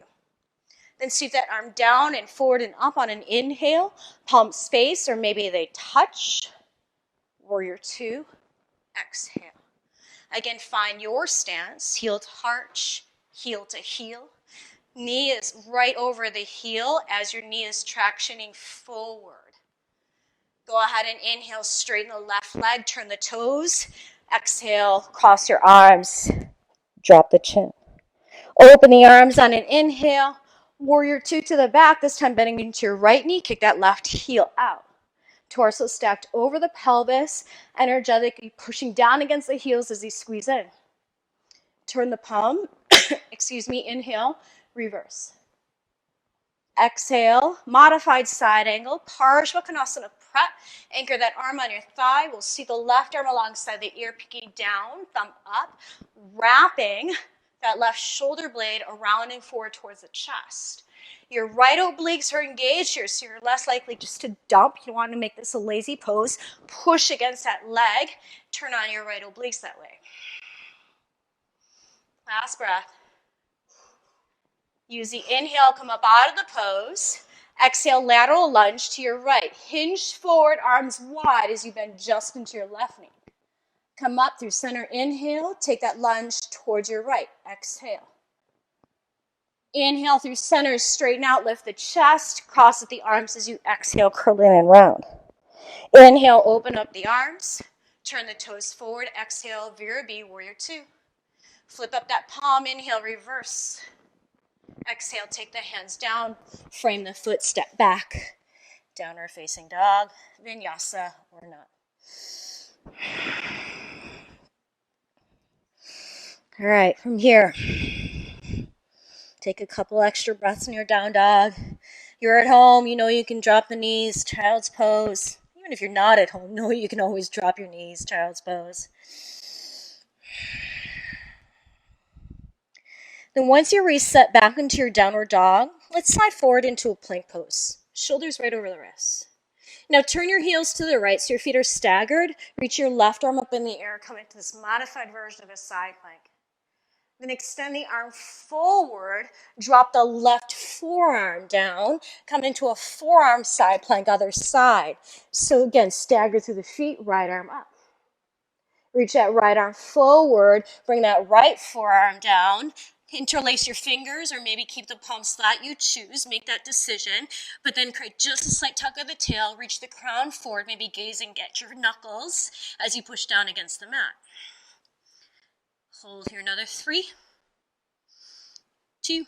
Then sweep that arm down and forward and up on an inhale. Palms face, or maybe they touch. Warrior two, exhale. Again, find your stance, heel to arch, heel to heel. Knee is right over the heel as your knee is tractioning forward. Go ahead and inhale, straighten the left leg, turn the toes. Exhale, cross your arms, drop the chin. Open the arms on an inhale. Warrior two to the back, this time bending into your right knee. Kick that left heel out. Torso stacked over the pelvis, energetically pushing down against the heels as you squeeze in. Turn the palm, inhale, reverse. Exhale, modified side angle, Konasana prep. Anchor that arm on your thigh. We'll see the left arm alongside the ear, peeking down, thumb up, wrapping that left shoulder blade around and forward towards the chest. Your right obliques are engaged here, so you're less likely just to dump. You want to make this a lazy pose. Push against that leg. Turn on your right obliques that way. Last breath. Use the inhale, come up out of the pose. Exhale, lateral lunge to your right. Hinge forward, arms wide as you bend just into your left knee. Come up through center, inhale, take that lunge towards your right. Exhale. Inhale through center, straighten out, lift the chest, cross at the arms as you exhale, curl in and round. Inhale, open up the arms, turn the toes forward, exhale, Virabhi, warrior two. Flip up that palm, inhale, reverse. Exhale, take the hands down, frame the foot, step back. Downward facing dog, vinyasa or not. All right, from here, take a couple extra breaths in your down dog. You're at home, you know you can drop the knees, child's pose. Even if you're not at home, know you can always drop your knees, child's pose. Then once you're reset back into your downward dog, let's slide forward into a plank pose. Shoulders right over the wrists. Now turn your heels to the right so your feet are staggered. Reach your left arm up in the air, come into this modified version of a side plank. Then extend the arm forward, drop the left forearm down, come into a forearm side plank, other side. So again, stagger through the feet, right arm up. Reach that right arm forward, bring that right forearm down, interlace your fingers or maybe keep the palms flat, you choose, make that decision, but then create just a slight tuck of the tail, reach the crown forward, maybe gazing at your knuckles as you push down against the mat. Hold here another 3, 2,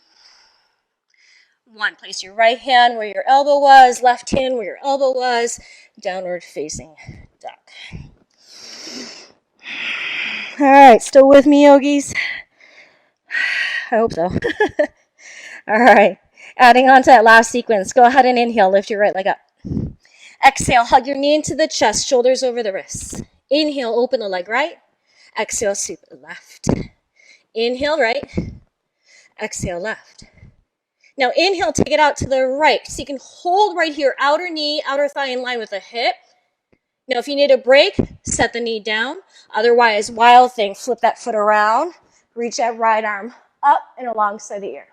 1. Place your right hand where your elbow was, left hand where your elbow was, downward facing dog. All right, still with me, yogis? I hope so. All right, adding on to that last sequence, go ahead and inhale, lift your right leg up. Exhale, hug your knee into the chest, shoulders over the wrists. Inhale, open the leg right. Exhale, sweep it left. Inhale, right. Exhale, left. Now inhale, take it out to the right. So you can hold right here, outer knee, outer thigh in line with the hip. Now if you need a break, set the knee down. Otherwise, wild thing, flip that foot around. Reach that right arm up and alongside the ear.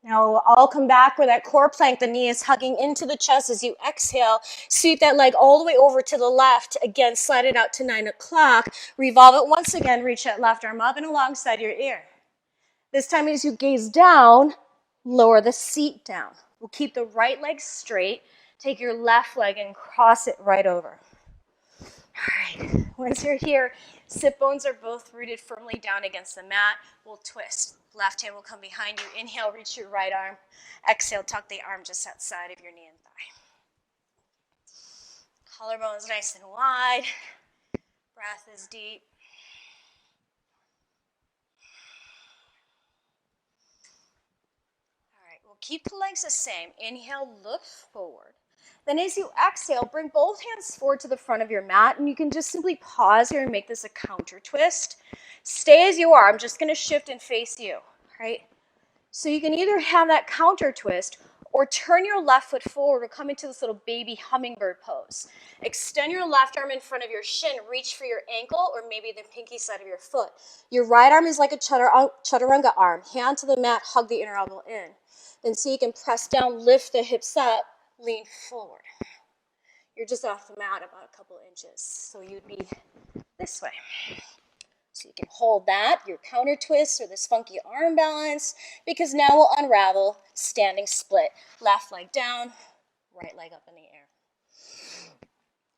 Now I'll come back where that core plank, the knee is hugging into the chest as you exhale. Sweep that leg all the way over to the left. Again, slide it out to 9 o'clock. Revolve it once again. Reach that left arm up and alongside your ear. This time as you gaze down, lower the seat down. We'll keep the right leg straight. Take your left leg and cross it right over. All right, once you're here, sit bones are both rooted firmly down against the mat. We'll twist. Left hand will come behind you. Inhale, reach your right arm. Exhale, tuck the arm just outside of your knee and thigh. Collarbones nice and wide. Breath is deep. All right, we'll keep the legs the same. Inhale, look forward. Then as you exhale, bring both hands forward to the front of your mat, and you can just simply pause here and make this a counter twist. Stay as you are. I'm just going to shift and face you, right? So you can either have that counter twist or turn your left foot forward or come into this little baby hummingbird pose. Extend your left arm in front of your shin, reach for your ankle or maybe the pinky side of your foot. Your right arm is like a chaturanga arm. Hand to the mat, hug the inner elbow in. Then so you can press down, lift the hips up, lean forward. You're just off the mat about a couple inches. So you'd be this way. So you can hold that, your counter twist or this funky arm balance, because now we'll unravel standing split. Left leg down, right leg up in the air.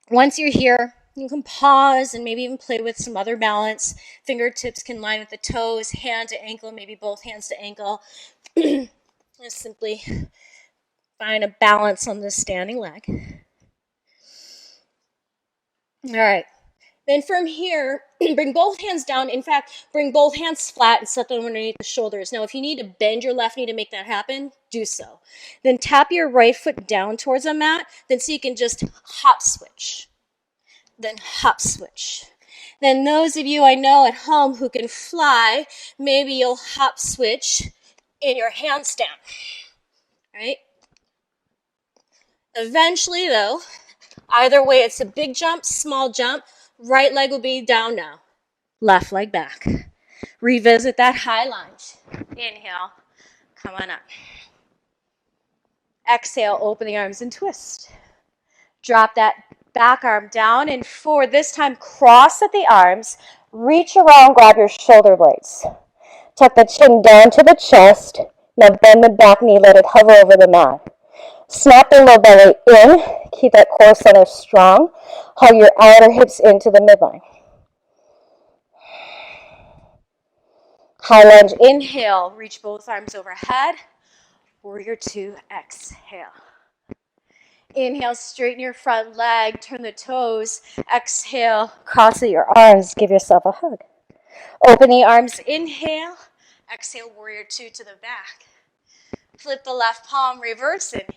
Once you're here, you can pause and maybe even play with some other balance. Fingertips can line with the toes, hand to ankle, maybe both hands to ankle. Just simply find a balance on this standing leg. All right. Then from here, bring both hands down. In fact, bring both hands flat and set them underneath the shoulders. Now, if you need to bend your left knee to make that happen, do so. Then tap your right foot down towards the mat. Then so you can just hop switch. Then hop switch. Then those of you I know at home who can fly, maybe you'll hop switch in your handstand. Right? Eventually, though, either way, it's a big jump, small jump. Right leg will be down now. Left leg back. Revisit that high lunge. Inhale, come on up. Exhale, open the arms and twist. Drop that back arm down and forward. This time, cross at the arms. Reach around, grab your shoulder blades. Tuck the chin down to the chest. Now bend the back knee, let it hover over the mat. Snap the low belly in. Keep that core center strong. Hug your outer hips into the midline. High lunge, inhale. Reach both arms overhead. Warrior two, exhale. Inhale, straighten your front leg, turn the toes. Exhale, cross your arms, give yourself a hug. Open the arms, inhale. Exhale, warrior two to the back. Flip the left palm, reverse inhale.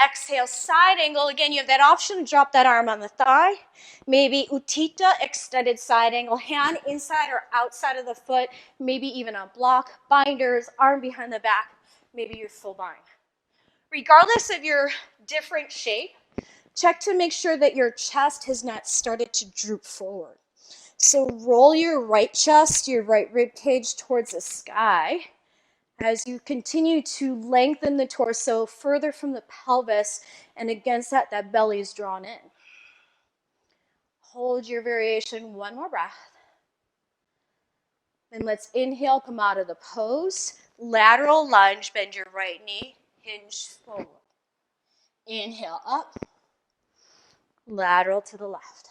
Exhale, side angle. Again, you have that option to drop that arm on the thigh. Maybe Utthita, extended side angle, hand inside or outside of the foot. Maybe even a block, binders, arm behind the back. Maybe your full bind. Regardless of your different shape, check to make sure that your chest has not started to droop forward. So roll your right chest, your right rib cage towards the sky as you continue to lengthen the torso further from the pelvis, and against that, that belly is drawn in. Hold your variation, one more breath. Then let's inhale, come out of the pose. Lateral lunge, bend your right knee, hinge forward. Inhale up, lateral to the left.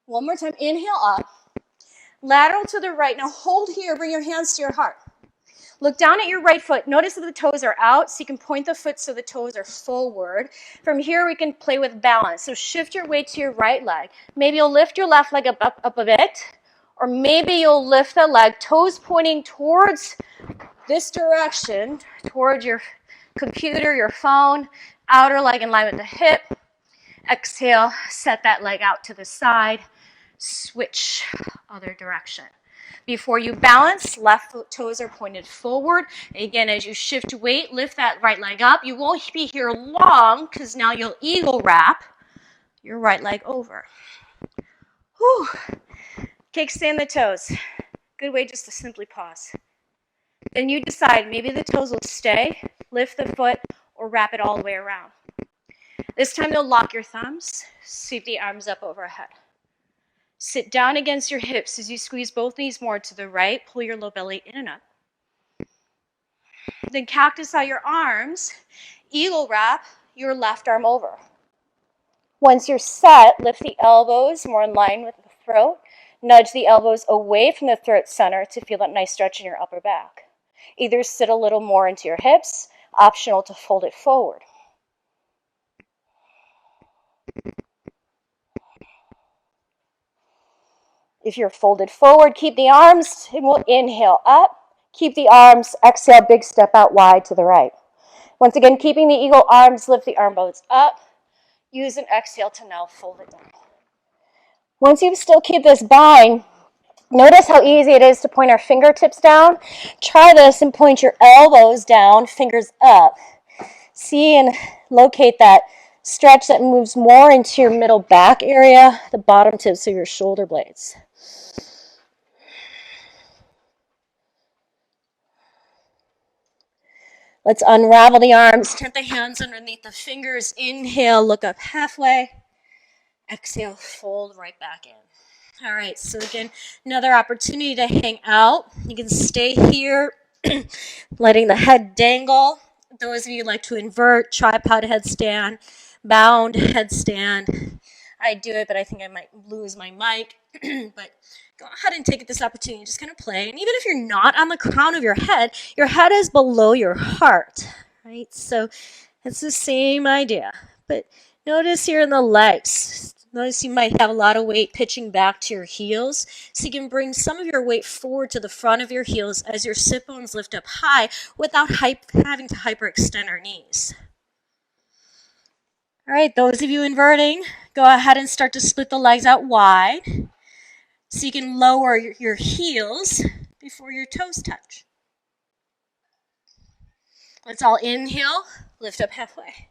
One more time, inhale up, lateral to the right. Now hold here, bring your hands to your heart. Look down at your right foot. Notice that the toes are out, so you can point the foot so the toes are forward. From here, we can play with balance. So shift your weight to your right leg. Maybe you'll lift your left leg up a bit, or maybe you'll lift the leg, toes pointing towards this direction, towards your computer, your phone, outer leg in line with the hip. Exhale, set that leg out to the side, switch other direction. Before you balance, left toes are pointed forward. Again, as you shift weight, lift that right leg up. You won't be here long because now you'll eagle wrap your right leg over. Whew. Kickstand the toes. Good way just to simply pause. Then you decide, maybe the toes will stay, lift the foot, or wrap it all the way around. This time you'll lock your thumbs, sweep the arms up overhead. Sit down against your hips as you squeeze both knees more to the right, pull your low belly in and up. Then cactus out your arms, eagle wrap your left arm over. Once you're set, lift the elbows more in line with the throat. Nudge the elbows away from the throat center to feel that nice stretch in your upper back. Either sit a little more into your hips, optional to fold it forward. If you're folded forward, keep the arms, and we'll inhale up. Keep the arms, exhale, big step out wide to the right. Once again, keeping the eagle arms, lift the arm bones up. Use an exhale to now fold it down. Once you still keep this bind, notice how easy it is to point our fingertips down. Try this and point your elbows down, fingers up. See and locate that stretch that moves more into your middle back area, the bottom tips of your shoulder blades. Let's unravel the arms, tent the hands underneath the fingers. Inhale, look up halfway. Exhale, fold right back in. All right, so again, another opportunity to hang out. You can stay here, letting the head dangle. Those of you who like to invert, tripod headstand, bound headstand. I do it, but I think I might lose my mic. But go ahead and take this opportunity, just kind of play. And even if you're not on the crown of your head is below your heart, right? So it's the same idea. But notice here in the legs, notice you might have a lot of weight pitching back to your heels. So you can bring some of your weight forward to the front of your heels as your sit bones lift up high without having to hyperextend our knees. All right, those of you inverting, go ahead and start to split the legs out wide so you can lower your heels before your toes touch. Let's all inhale, lift up halfway.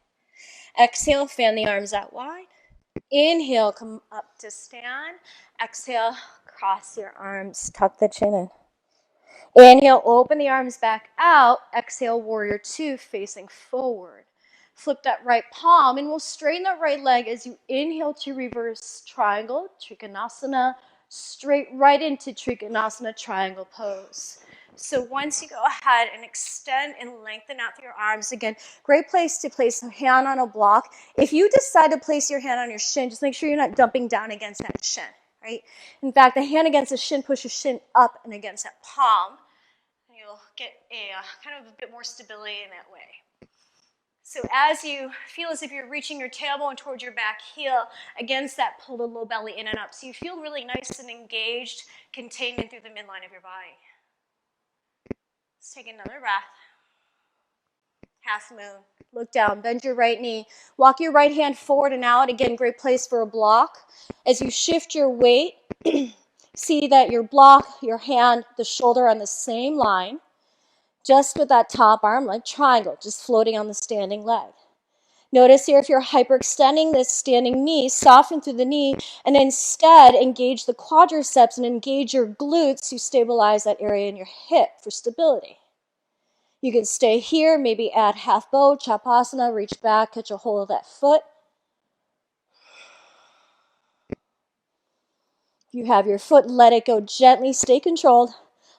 Exhale, fan the arms out wide. Inhale, come up to stand. Exhale, cross your arms, tuck the chin in. Inhale, open the arms back out. Exhale, warrior two, facing forward. Flip that right palm, and we'll straighten that right leg as you inhale to reverse triangle, Trikonasana, straight right into Trikonasana, triangle pose. So once you go ahead and extend and lengthen out through your arms, again, great place to place a hand on a block. If you decide to place your hand on your shin, just make sure you're not dumping down against that shin, right? In fact, the hand against the shin pushes shin up and against that palm. And you'll get a kind of a bit more stability in that way. So as you feel as if you're reaching your tailbone towards your back heel against that, pull the low belly in and up. So you feel really nice and engaged, contained in through the midline of your body. Let's take another breath. Halfmoon. Look down, bend your right knee. Walk your right hand forward and out. Again, great place for a block. As you shift your weight, see that your block, your hand, the shoulder on the same line. Just with that top arm, like triangle, just floating on the standing leg. Notice here if you're hyperextending this standing knee, soften through the knee, and instead engage the quadriceps and engage your glutes to stabilize that area in your hip for stability. You can stay here, maybe add half bow, chapasana, reach back, catch a hold of that foot. If you have your foot, let it go gently, stay controlled.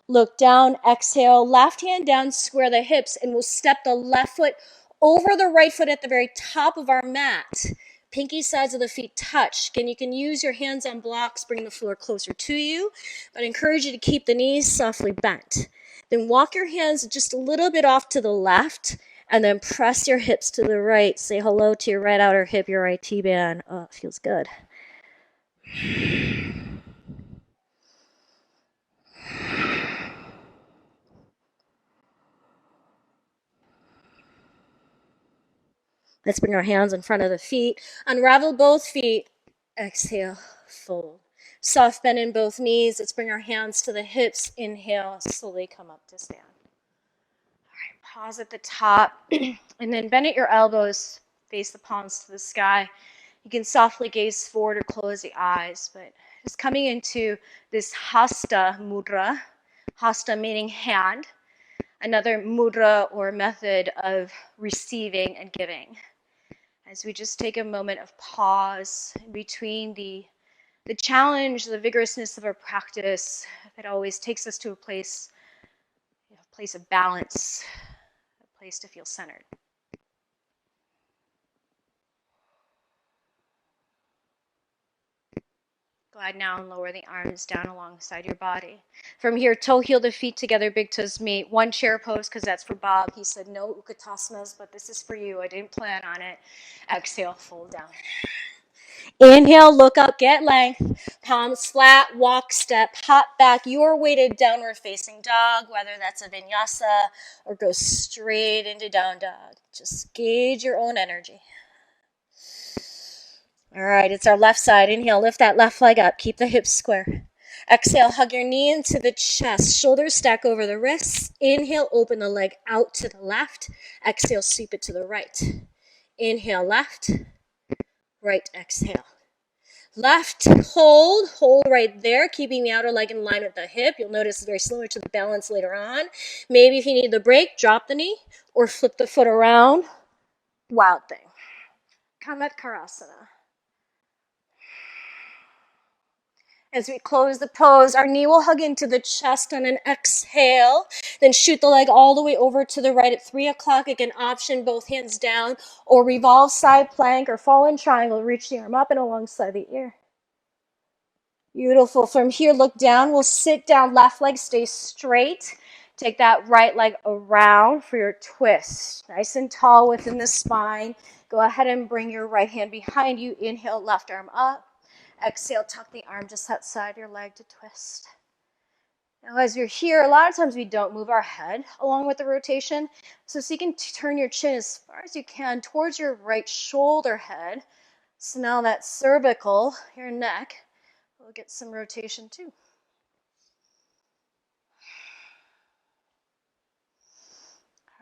Look down, exhale, left hand down, square the hips, and we'll step the left foot over the right foot at the very top of our mat. Pinky sides of the feet touch. Again, you can use your hands on blocks, bring the floor closer to you, but I encourage you to keep the knees softly bent. Then walk your hands just a little bit off to the left, and then press your hips to the right. Say hello to your right outer hip, your right T-band. Oh, it feels good. Let's bring our hands in front of the feet. Unravel both feet. Exhale, fold. Soft bend in both knees. Let's bring our hands to the hips. Inhale, slowly come up to stand. All right, pause at the top. And then bend at your elbows. Face the palms to the sky. You can softly gaze forward or close the eyes. But just coming into this hasta mudra. Hasta meaning hand. Another mudra or method of receiving and giving. As we just take a moment of pause in between the challenge, the vigorousness of our practice that always takes us to a place of balance, a place to feel centered. Go ahead now and lower the arms down alongside your body. From here, toe heel the feet together, big toes meet. One chair pose because that's for Bob. He said no utkatasnas, but this is for you. I didn't plan on it. Exhale, fold down. Inhale, look up, get length, palms flat, walk, step, hop back, your weighted downward facing dog, whether that's a vinyasa or go straight into down dog. Just gauge your own energy. All right, it's our left side. Inhale, lift that left leg up, keep the hips square. Exhale, hug your knee into the chest, shoulders stack over the wrists. Inhale, open the leg out to the left. Exhale, sweep it to the right. Inhale, left, right, exhale. Left, hold right there, keeping the outer leg in line with the hip. You'll notice it's very similar to the balance later on. Maybe if you need the break, drop the knee or flip the foot around. Wild thing. Karasana. As we close the pose, our knee will hug into the chest on an exhale. Then shoot the leg all the way over to the right at 3 o'clock. Again, option both hands down or revolve side plank or fall in triangle. Reach the arm up and alongside the ear. Beautiful. From here, look down. We'll sit down. Left leg stay straight. Take that right leg around for your twist. Nice and tall within the spine. Go ahead and bring your right hand behind you. Inhale, left arm up. Exhale, tuck the arm just outside your leg to twist. Now, as you're here, a lot of times we don't move our head along with the rotation. So you can turn your chin as far as you can towards your right shoulder head. So now that cervical, your neck, we'll get some rotation too.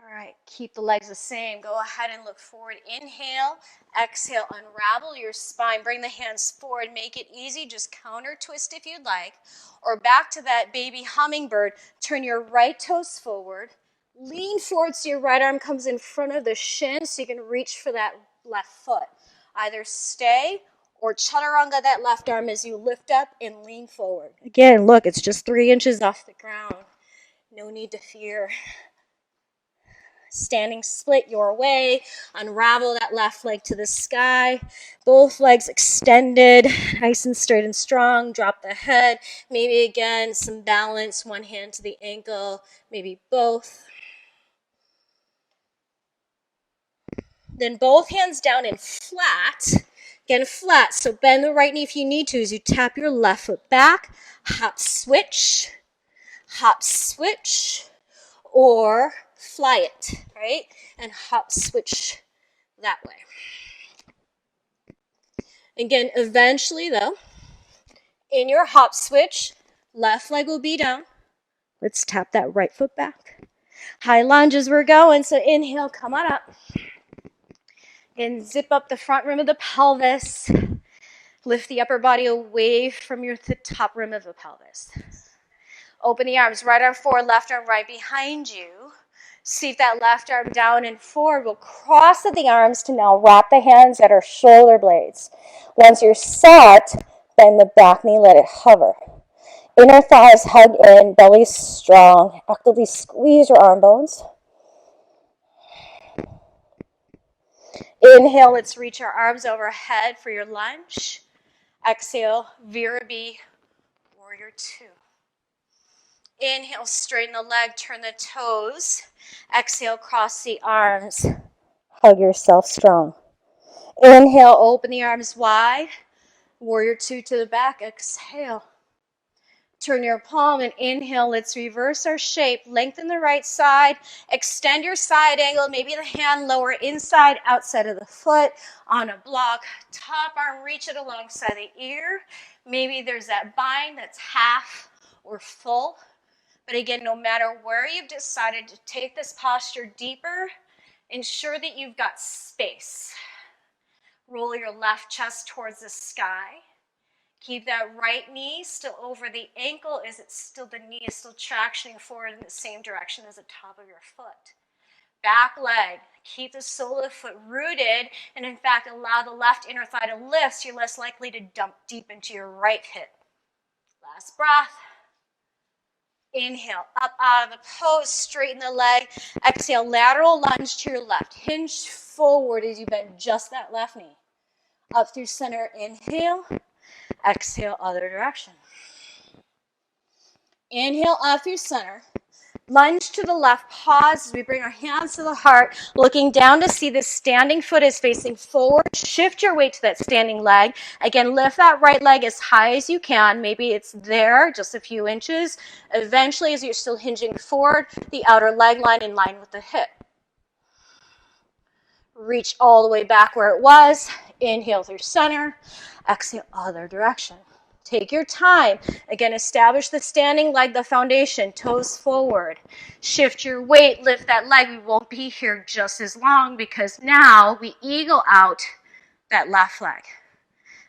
All right, keep the legs the same. Go ahead and look forward. Inhale, exhale, unravel your spine. Bring the hands forward. Make it easy. Just counter twist if you'd like. Or back to that baby hummingbird. Turn your right toes forward. Lean forward so your right arm comes in front of the shin so you can reach for that left foot. Either stay or chaturanga that left arm as you lift up and lean forward. Again, look, it's just 3 inches off the ground. No need to fear. Standing split your way. Unravel that left leg to the sky. Both legs extended, nice and straight and strong. Drop the head. Maybe again, some balance. One hand to the ankle, maybe both. Then both hands down and flat. Again, flat. So bend the right knee if you need to as you tap your left foot back. Hop, switch, or fly it, right? And hop, switch that way. Again, eventually though, in your hop switch, left leg will be down. Let's tap that right foot back. High lunge as we're going. So inhale, come on up. And zip up the front rim of the pelvis. Lift the upper body away from the top rim of the pelvis. Open the arms, right arm forward, left arm right behind you. Seat that left arm down and forward. We'll cross the arms to now wrap the hands at our shoulder blades. Once you're set, bend the back knee, let it hover. Inner thighs hug in, belly strong. Actively squeeze your arm bones. Inhale, let's reach our arms overhead for your lunge. Exhale, Virabhi, warrior 2. Inhale, straighten the leg, turn the toes. Exhale, cross the arms. Hug yourself strong. Inhale, open the arms wide. Warrior 2 to the back. Exhale. Turn your palm and inhale. Let's reverse our shape. Lengthen the right side. Extend your side angle. Maybe the hand lower inside, outside of the foot on a block. Top arm, reach it alongside the ear. Maybe there's that bind that's half or full. But again, no matter where you've decided to take this posture deeper, ensure that you've got space. Roll your left chest towards the sky. Keep that right knee still over the ankle. The knee is still tractioning forward in the same direction as the top of your foot. Back leg, keep the sole of the foot rooted, and in fact, allow the left inner thigh to lift so you're less likely to dump deep into your right hip. Last breath. Inhale, up out of the pose, straighten the leg. Exhale, lateral lunge to your left. Hinge forward as you bend just that left knee. Up through center, inhale. Exhale, other direction. Inhale, up through center. Lunge to the left, pause as we bring our hands to the heart, looking down to see the standing foot is facing forward. Shift your weight to that standing leg. Again, lift that right leg as high as you can. Maybe it's there, just a few inches. Eventually, as you're still hinging forward, the outer leg line in line with the hip. Reach all the way back where it was. Inhale through center. Exhale, other direction. Take your time. Again, establish the standing leg, the foundation, toes forward. Shift your weight, lift that leg. We won't be here just as long because now we eagle out that left leg.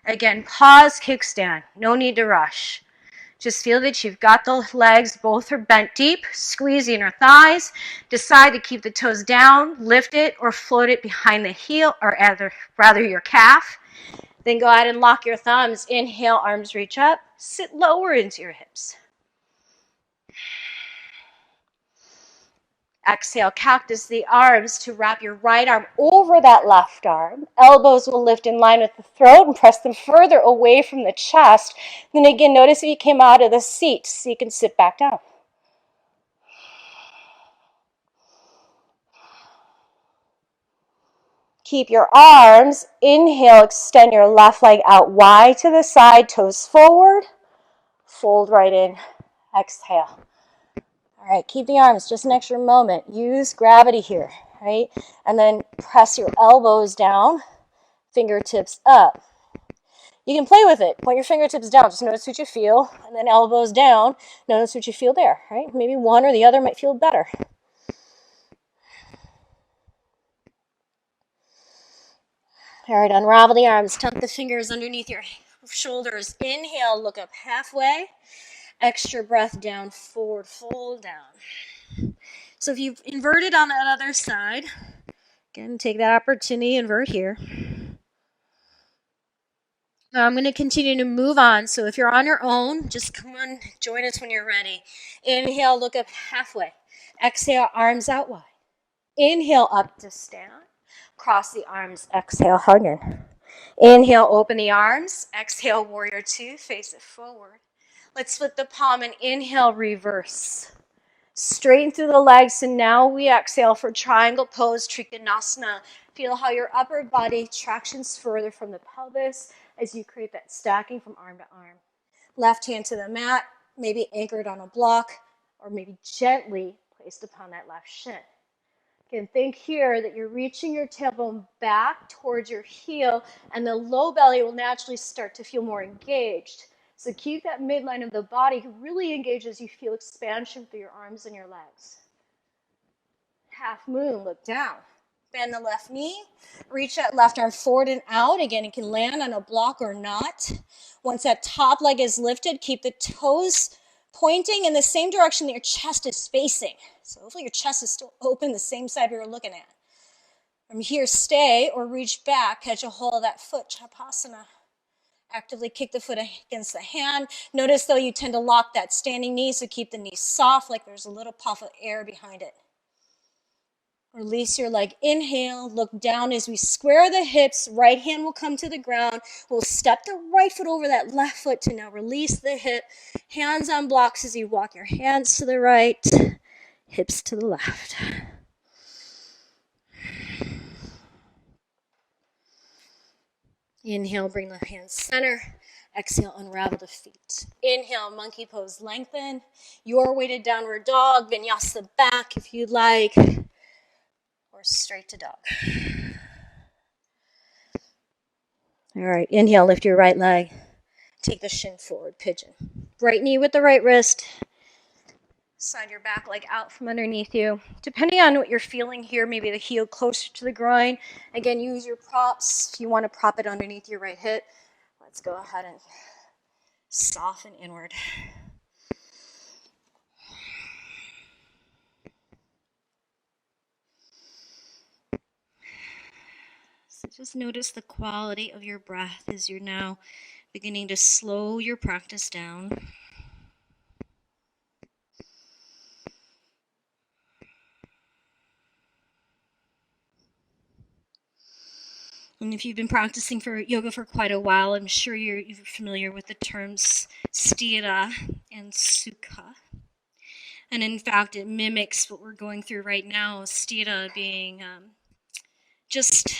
Again, pause, kickstand. No need to rush. Just feel that you've got the legs, both are bent deep. Squeeze the inner thighs. Decide to keep the toes down, lift it, or float it behind the heel, or rather your calf. Then go ahead and lock your thumbs. Inhale, arms reach up. Sit lower into your hips. Exhale, cactus the arms to wrap your right arm over that left arm. Elbows will lift in line with the throat and press them further away from the chest. Then again, notice if you came out of the seat so you can sit back down. Keep your arms. Inhale, extend your left leg out wide to the side, toes forward. Fold right in. Exhale. All right, keep the arms just an extra moment. Use gravity here, right? And then press your elbows down, fingertips up. You can play with it. Point your fingertips down. Just notice what you feel. And then elbows down. Notice what you feel there, right? Maybe one or the other might feel better. All right, unravel the arms, tuck the fingers underneath your shoulders. Inhale, look up halfway. Extra breath down, forward, fold down. So if you've inverted on that other side, again, take that opportunity, invert here. Now I'm going to continue to move on. So if you're on your own, just come on, join us when you're ready. Inhale, look up halfway. Exhale, arms out wide. Inhale, up to stand. Cross the arms, exhale, hugging. Inhale, open the arms. Exhale, warrior two, face it forward. Let's flip the palm and inhale, reverse. Straighten through the legs, and now we exhale for triangle pose, Trikonasana. Feel how your upper body tractions further from the pelvis as you create that stacking from arm to arm. Left hand to the mat, maybe anchored on a block, or maybe gently placed upon that left shin. Again, think here that you're reaching your tailbone back towards your heel, and the low belly will naturally start to feel more engaged. So keep that midline of the body really engaged as you feel expansion through your arms and your legs. Half moon, look down. Bend the left knee. Reach that left arm forward and out. Again, it can land on a block or not. Once that top leg is lifted, keep the toes pointing in the same direction that your chest is facing. So hopefully your chest is still open, the same side we were looking at. From here, stay or reach back, catch a hold of that foot, Chapasana. Actively kick the foot against the hand. Notice though you tend to lock that standing knee, so keep the knee soft like there's a little puff of air behind it. Release your leg. Inhale, look down as we square the hips. Right hand will come to the ground. We'll step the right foot over that left foot to now release the hip. Hands on blocks as you walk your hands to the right, hips to the left. Inhale, bring the hands center. Exhale, unravel the feet. Inhale, monkey pose, lengthen. Your way to downward dog, vinyasa back if you'd like, or straight to dog. All right, inhale, lift your right leg. Take the shin forward, pigeon. Right knee with the right wrist. Slide your back leg out from underneath you. Depending on what you're feeling here, maybe the heel closer to the groin. Again, use your props. If you want to prop it underneath your right hip, let's go ahead and soften inward. So just notice the quality of your breath as you're now beginning to slow your practice down. And if you've been practicing for yoga for quite a while, I'm sure you're familiar with the terms sthira and sukha. And in fact, it mimics what we're going through right now, sthira being just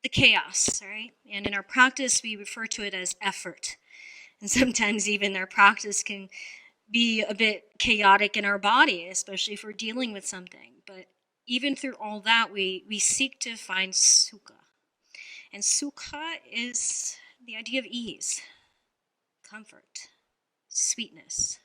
the chaos, right? And in our practice, we refer to it as effort. And sometimes even our practice can be a bit chaotic in our body, especially if we're dealing with something. But even through all that, we seek to find sukha. And sukha is the idea of ease, comfort, sweetness.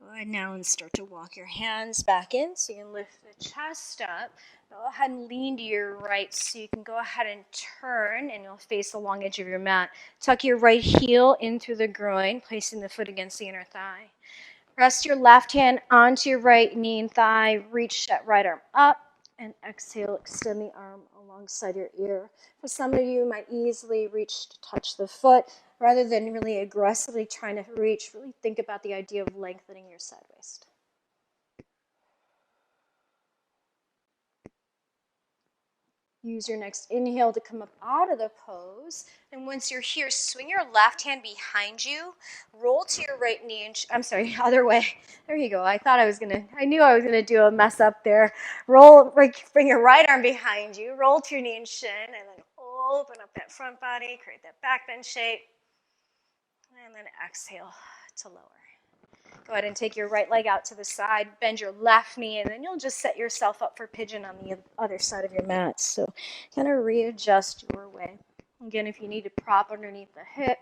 Go ahead now and start to walk your hands back in so you can lift the chest up. Go ahead and lean to your right so you can go ahead and turn, and you'll face the long edge of your mat. Tuck your right heel in through the groin, placing the foot against the inner thigh. Rest your left hand onto your right knee and thigh. Reach that right arm up, and exhale, extend the arm alongside your ear. For some of you, might easily reach to touch the foot. Rather than really aggressively trying to reach, really think about the idea of lengthening your side waist. Use your next inhale to come up out of the pose. And once you're here, swing your left hand behind you. Roll to your right knee. Other way. There you go. I knew I was going to do a mess up there. Bring your right arm behind you. Roll to your knee and shin. And then open up that front body. Create that back bend shape. And then exhale to lower. Go ahead and take your right leg out to the side, bend your left knee, and then you'll just set yourself up for pigeon on the other side of your mat. So kind of readjust your way. Again, if you need to prop underneath the hip,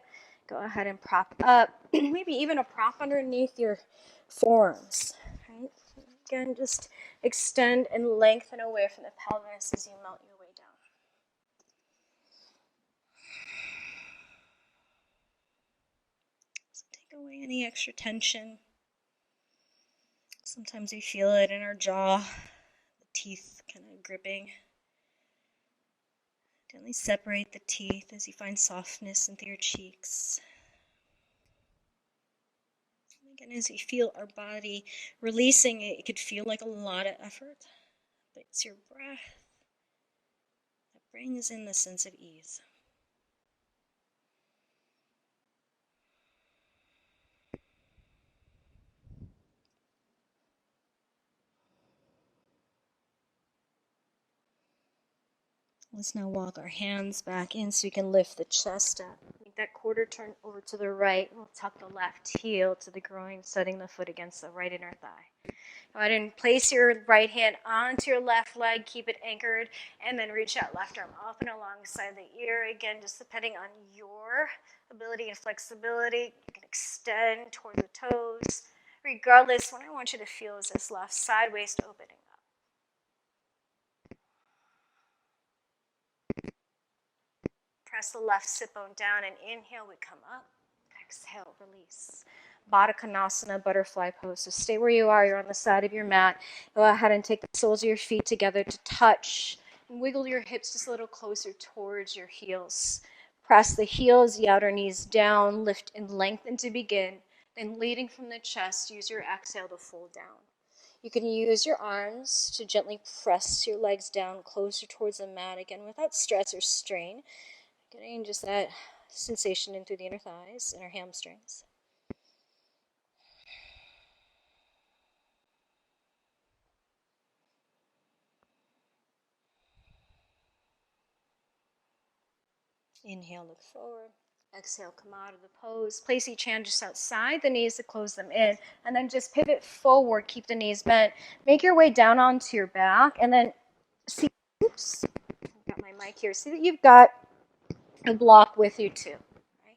go ahead and prop up. Maybe even a prop underneath your forearms. Right? Again, just extend and lengthen away from the pelvis as you melt your way down. So take away any extra tension. Sometimes we feel it in our jaw, the teeth kind of gripping. Gently separate the teeth as you find softness into your cheeks. Again, as you feel our body releasing it, it could feel like a lot of effort, but it's your breath that brings in the sense of ease. Let's now walk our hands back in so you can lift the chest up. Make that quarter turn over to the right. We'll tuck the left heel to the groin, setting the foot against the right inner thigh. Go ahead and place your right hand onto your left leg. Keep it anchored. And then reach that left arm up and alongside the ear. Again, just depending on your ability and flexibility, you can extend toward the toes. Regardless, what I want you to feel is this left side waist opening up. Press the left sit bone down and inhale, we come up. Exhale, release. Konasana, butterfly pose. So stay where you are. You're on the side of your mat. Go ahead and take the soles of your feet together to touch. And wiggle your hips just a little closer towards your heels. Press the heels, the outer knees down. Lift and lengthen to begin. Then leading from the chest, use your exhale to fold down. You can use your arms to gently press your legs down closer towards the mat, again, without stress or strain. Getting just that sensation in through the inner thighs, inner hamstrings. Inhale, look forward. Exhale, come out of the pose. Place each hand just outside the knees to close them in. And then just pivot forward. Keep the knees bent. Make your way down onto your back. And then see, oops, I've got my mic here. See that you've got a block with you too. Right?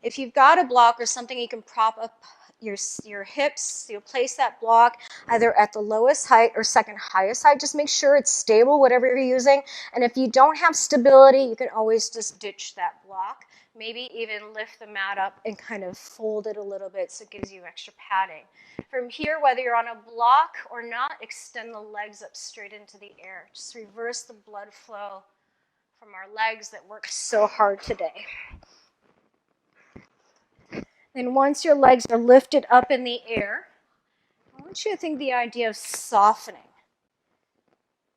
If you've got a block or something you can prop up your hips, you'll place that block either at the lowest height or second highest height. Just make sure it's stable, whatever you're using. And if you don't have stability, you can always just ditch that block. Maybe even lift the mat up and kind of fold it a little bit so it gives you extra padding. From here, whether you're on a block or not, extend the legs up straight into the air. Just reverse the blood flow from our legs that work so hard today. And once your legs are lifted up in the air, I want you to think the idea of softening.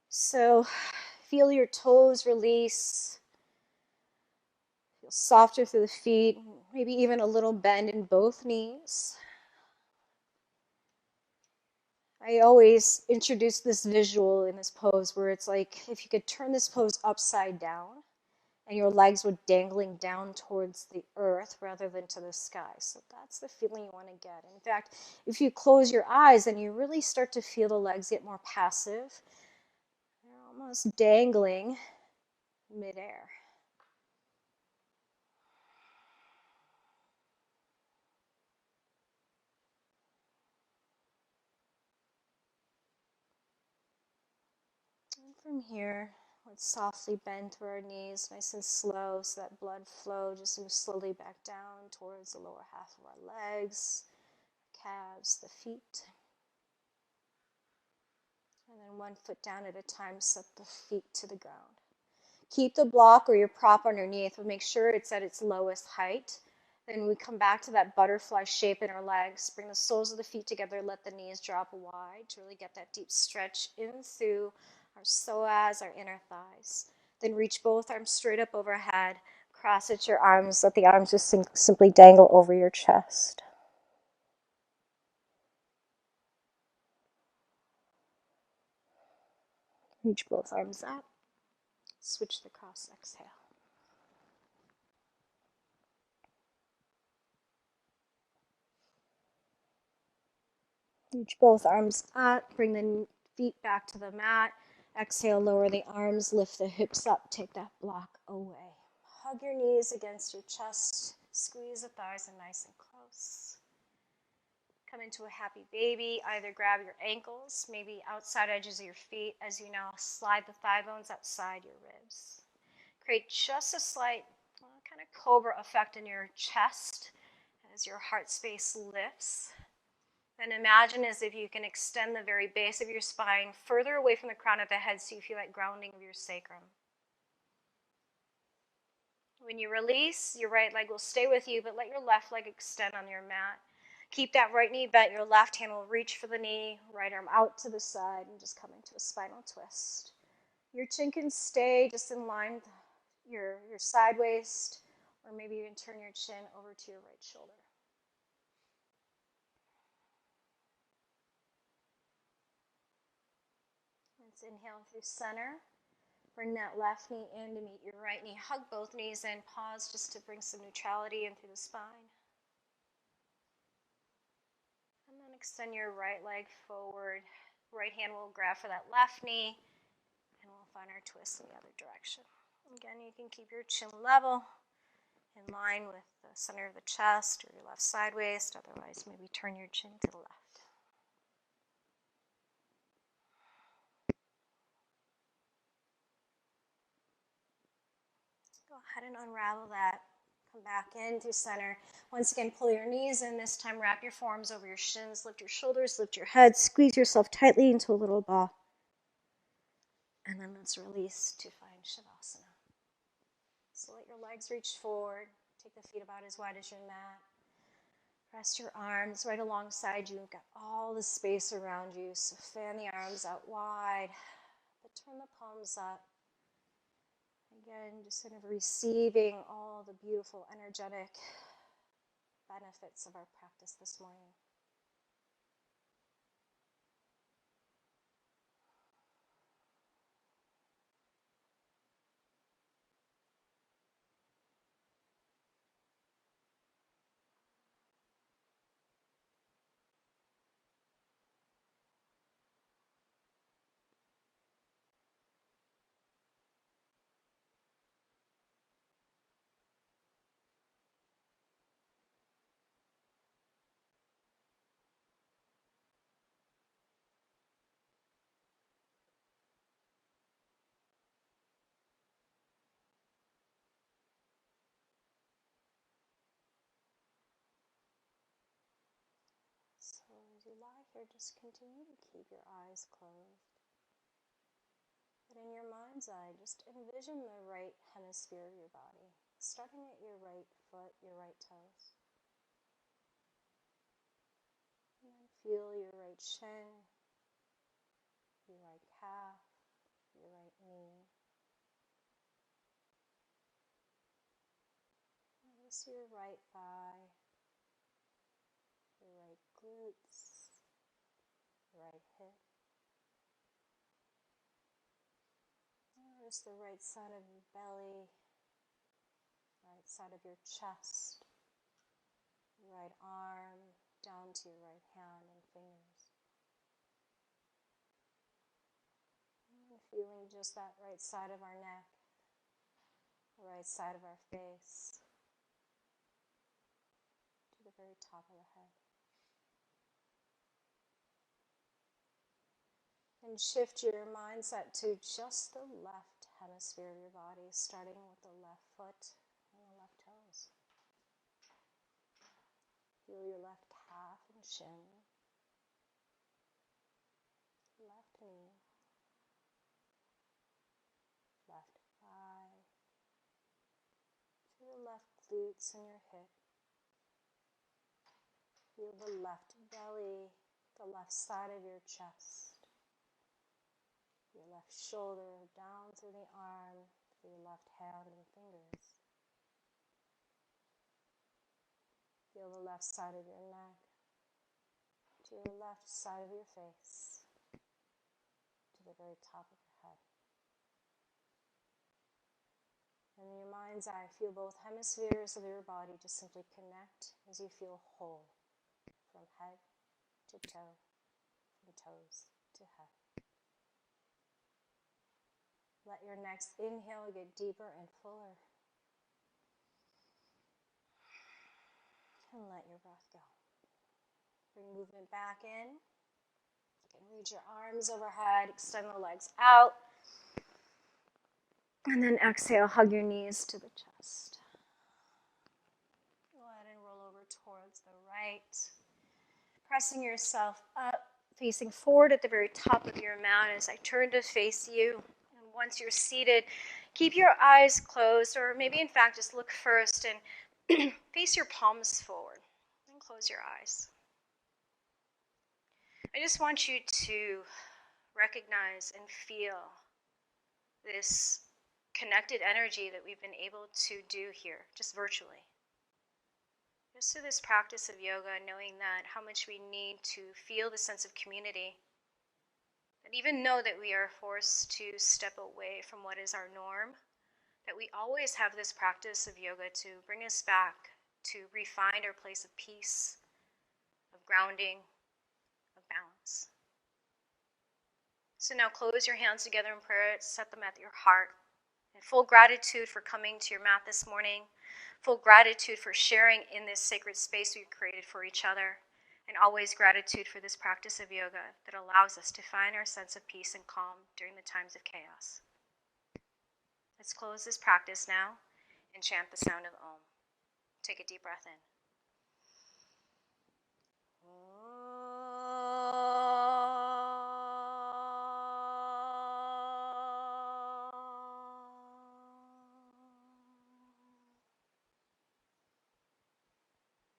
So feel your toes release. Feel softer through the feet, maybe even a little bend in both knees. I always introduce this visual in this pose where it's like if you could turn this pose upside down, and your legs were dangling down towards the earth rather than to the sky. So that's the feeling you want to get. In fact, if you close your eyes, then you really start to feel the legs get more passive. They're almost dangling midair. And from here, let's softly bend through our knees, nice and slow, so that blood flow just moves slowly back down towards the lower half of our legs, calves, the feet. And then one foot down at a time, set the feet to the ground. Keep the block or your prop underneath, but make sure it's at its lowest height. Then we come back to that butterfly shape in our legs. Bring the soles of the feet together, let the knees drop wide to really get that deep stretch in through our psoas, our inner thighs. Then reach both arms straight up overhead. Cross at your arms. Let the arms just simply dangle over your chest. Reach both arms up. Switch the cross, exhale. Reach both arms up. Bring the feet back to the mat. Exhale, lower the arms, lift the hips up, take that block away. Hug your knees against your chest. Squeeze the thighs in nice and close. Come into a happy baby. Either grab your ankles, maybe outside edges of your feet, as you now slide the thigh bones outside your ribs. Create just a slight kind of cobra effect in your chest as your heart space lifts. Then imagine as if you can extend the very base of your spine further away from the crown of the head so you feel that grounding of your sacrum. When you release, your right leg will stay with you, but let your left leg extend on your mat. Keep that right knee bent. Your left hand will reach for the knee, right arm out to the side, and just come into a spinal twist. Your chin can stay just in line with your side waist, or maybe even turn your chin over to your right shoulder. Let's inhale through center. Bring that left knee in to meet your right knee. Hug both knees in. Pause just to bring some neutrality in through the spine. And then extend your right leg forward. Right hand will grab for that left knee. And we'll find our twist in the other direction. Again, you can keep your chin level in line with the center of the chest or your left side waist. Otherwise, maybe turn your chin to the left. Go ahead and unravel that. Come back into center. Once again, pull your knees in. This time, wrap your forearms over your shins. Lift your shoulders, lift your head. Squeeze yourself tightly into a little ball. And then let's release to find Shavasana. So let your legs reach forward. Take the feet about as wide as your mat. Rest your arms right alongside you. You've got all the space around you. So fan the arms out wide. But turn the palms up. Again, just sort of receiving all the beautiful, energetic benefits of our practice this morning. So as you lie here, just continue to keep your eyes closed. But in your mind's eye, just envision the right hemisphere of your body, starting at your right foot, your right toes. And then feel your right shin, your right calf, your right knee. Notice your right thigh, your right glutes, right hip. Notice the right side of your belly, right side of your chest, right arm down to your right hand and fingers. And feeling just that right side of our neck, the right side of our face, to the very top of the head. And shift your mindset to just the left hemisphere of your body, starting with the left foot and the left toes. Feel your left calf and shin, left knee, left thigh, feel the left glutes and your hip. Feel the left belly, the left side of your chest. Your left shoulder down through the arm, through your left hand and fingers. Feel the left side of your neck, to your left side of your face, to the very top of your head. And in your mind's eye, feel both hemispheres of your body just simply connect as you feel whole, from head to toe, from toes to head. Let your next inhale get deeper and fuller. And let your breath go. Bring movement back in. You can reach your arms overhead, extend the legs out. And then exhale, hug your knees to the chest. Go ahead and roll over towards the right. Pressing yourself up, facing forward at the very top of your mat as I turn to face you. And once you're seated, keep your eyes closed, or maybe in fact just look first and face your palms forward. And close your eyes. I just want you to recognize and feel this connected energy that we've been able to do here, just virtually. Just through this practice of yoga, knowing that how much we need to feel the sense of community. And even know that we are forced to step away from what is our norm, that we always have this practice of yoga to bring us back, to refine our place of peace, of grounding, of balance. So now close your hands together in prayer, set them at your heart. In full gratitude for coming to your mat this morning, full gratitude for sharing in this sacred space we've created for each other, and always gratitude for this practice of yoga that allows us to find our sense of peace and calm during the times of chaos. Let's close this practice now and chant the sound of Om. Take a deep breath in.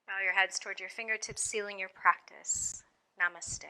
Bow your heads toward your fingertips, sealing your practice. Namaste.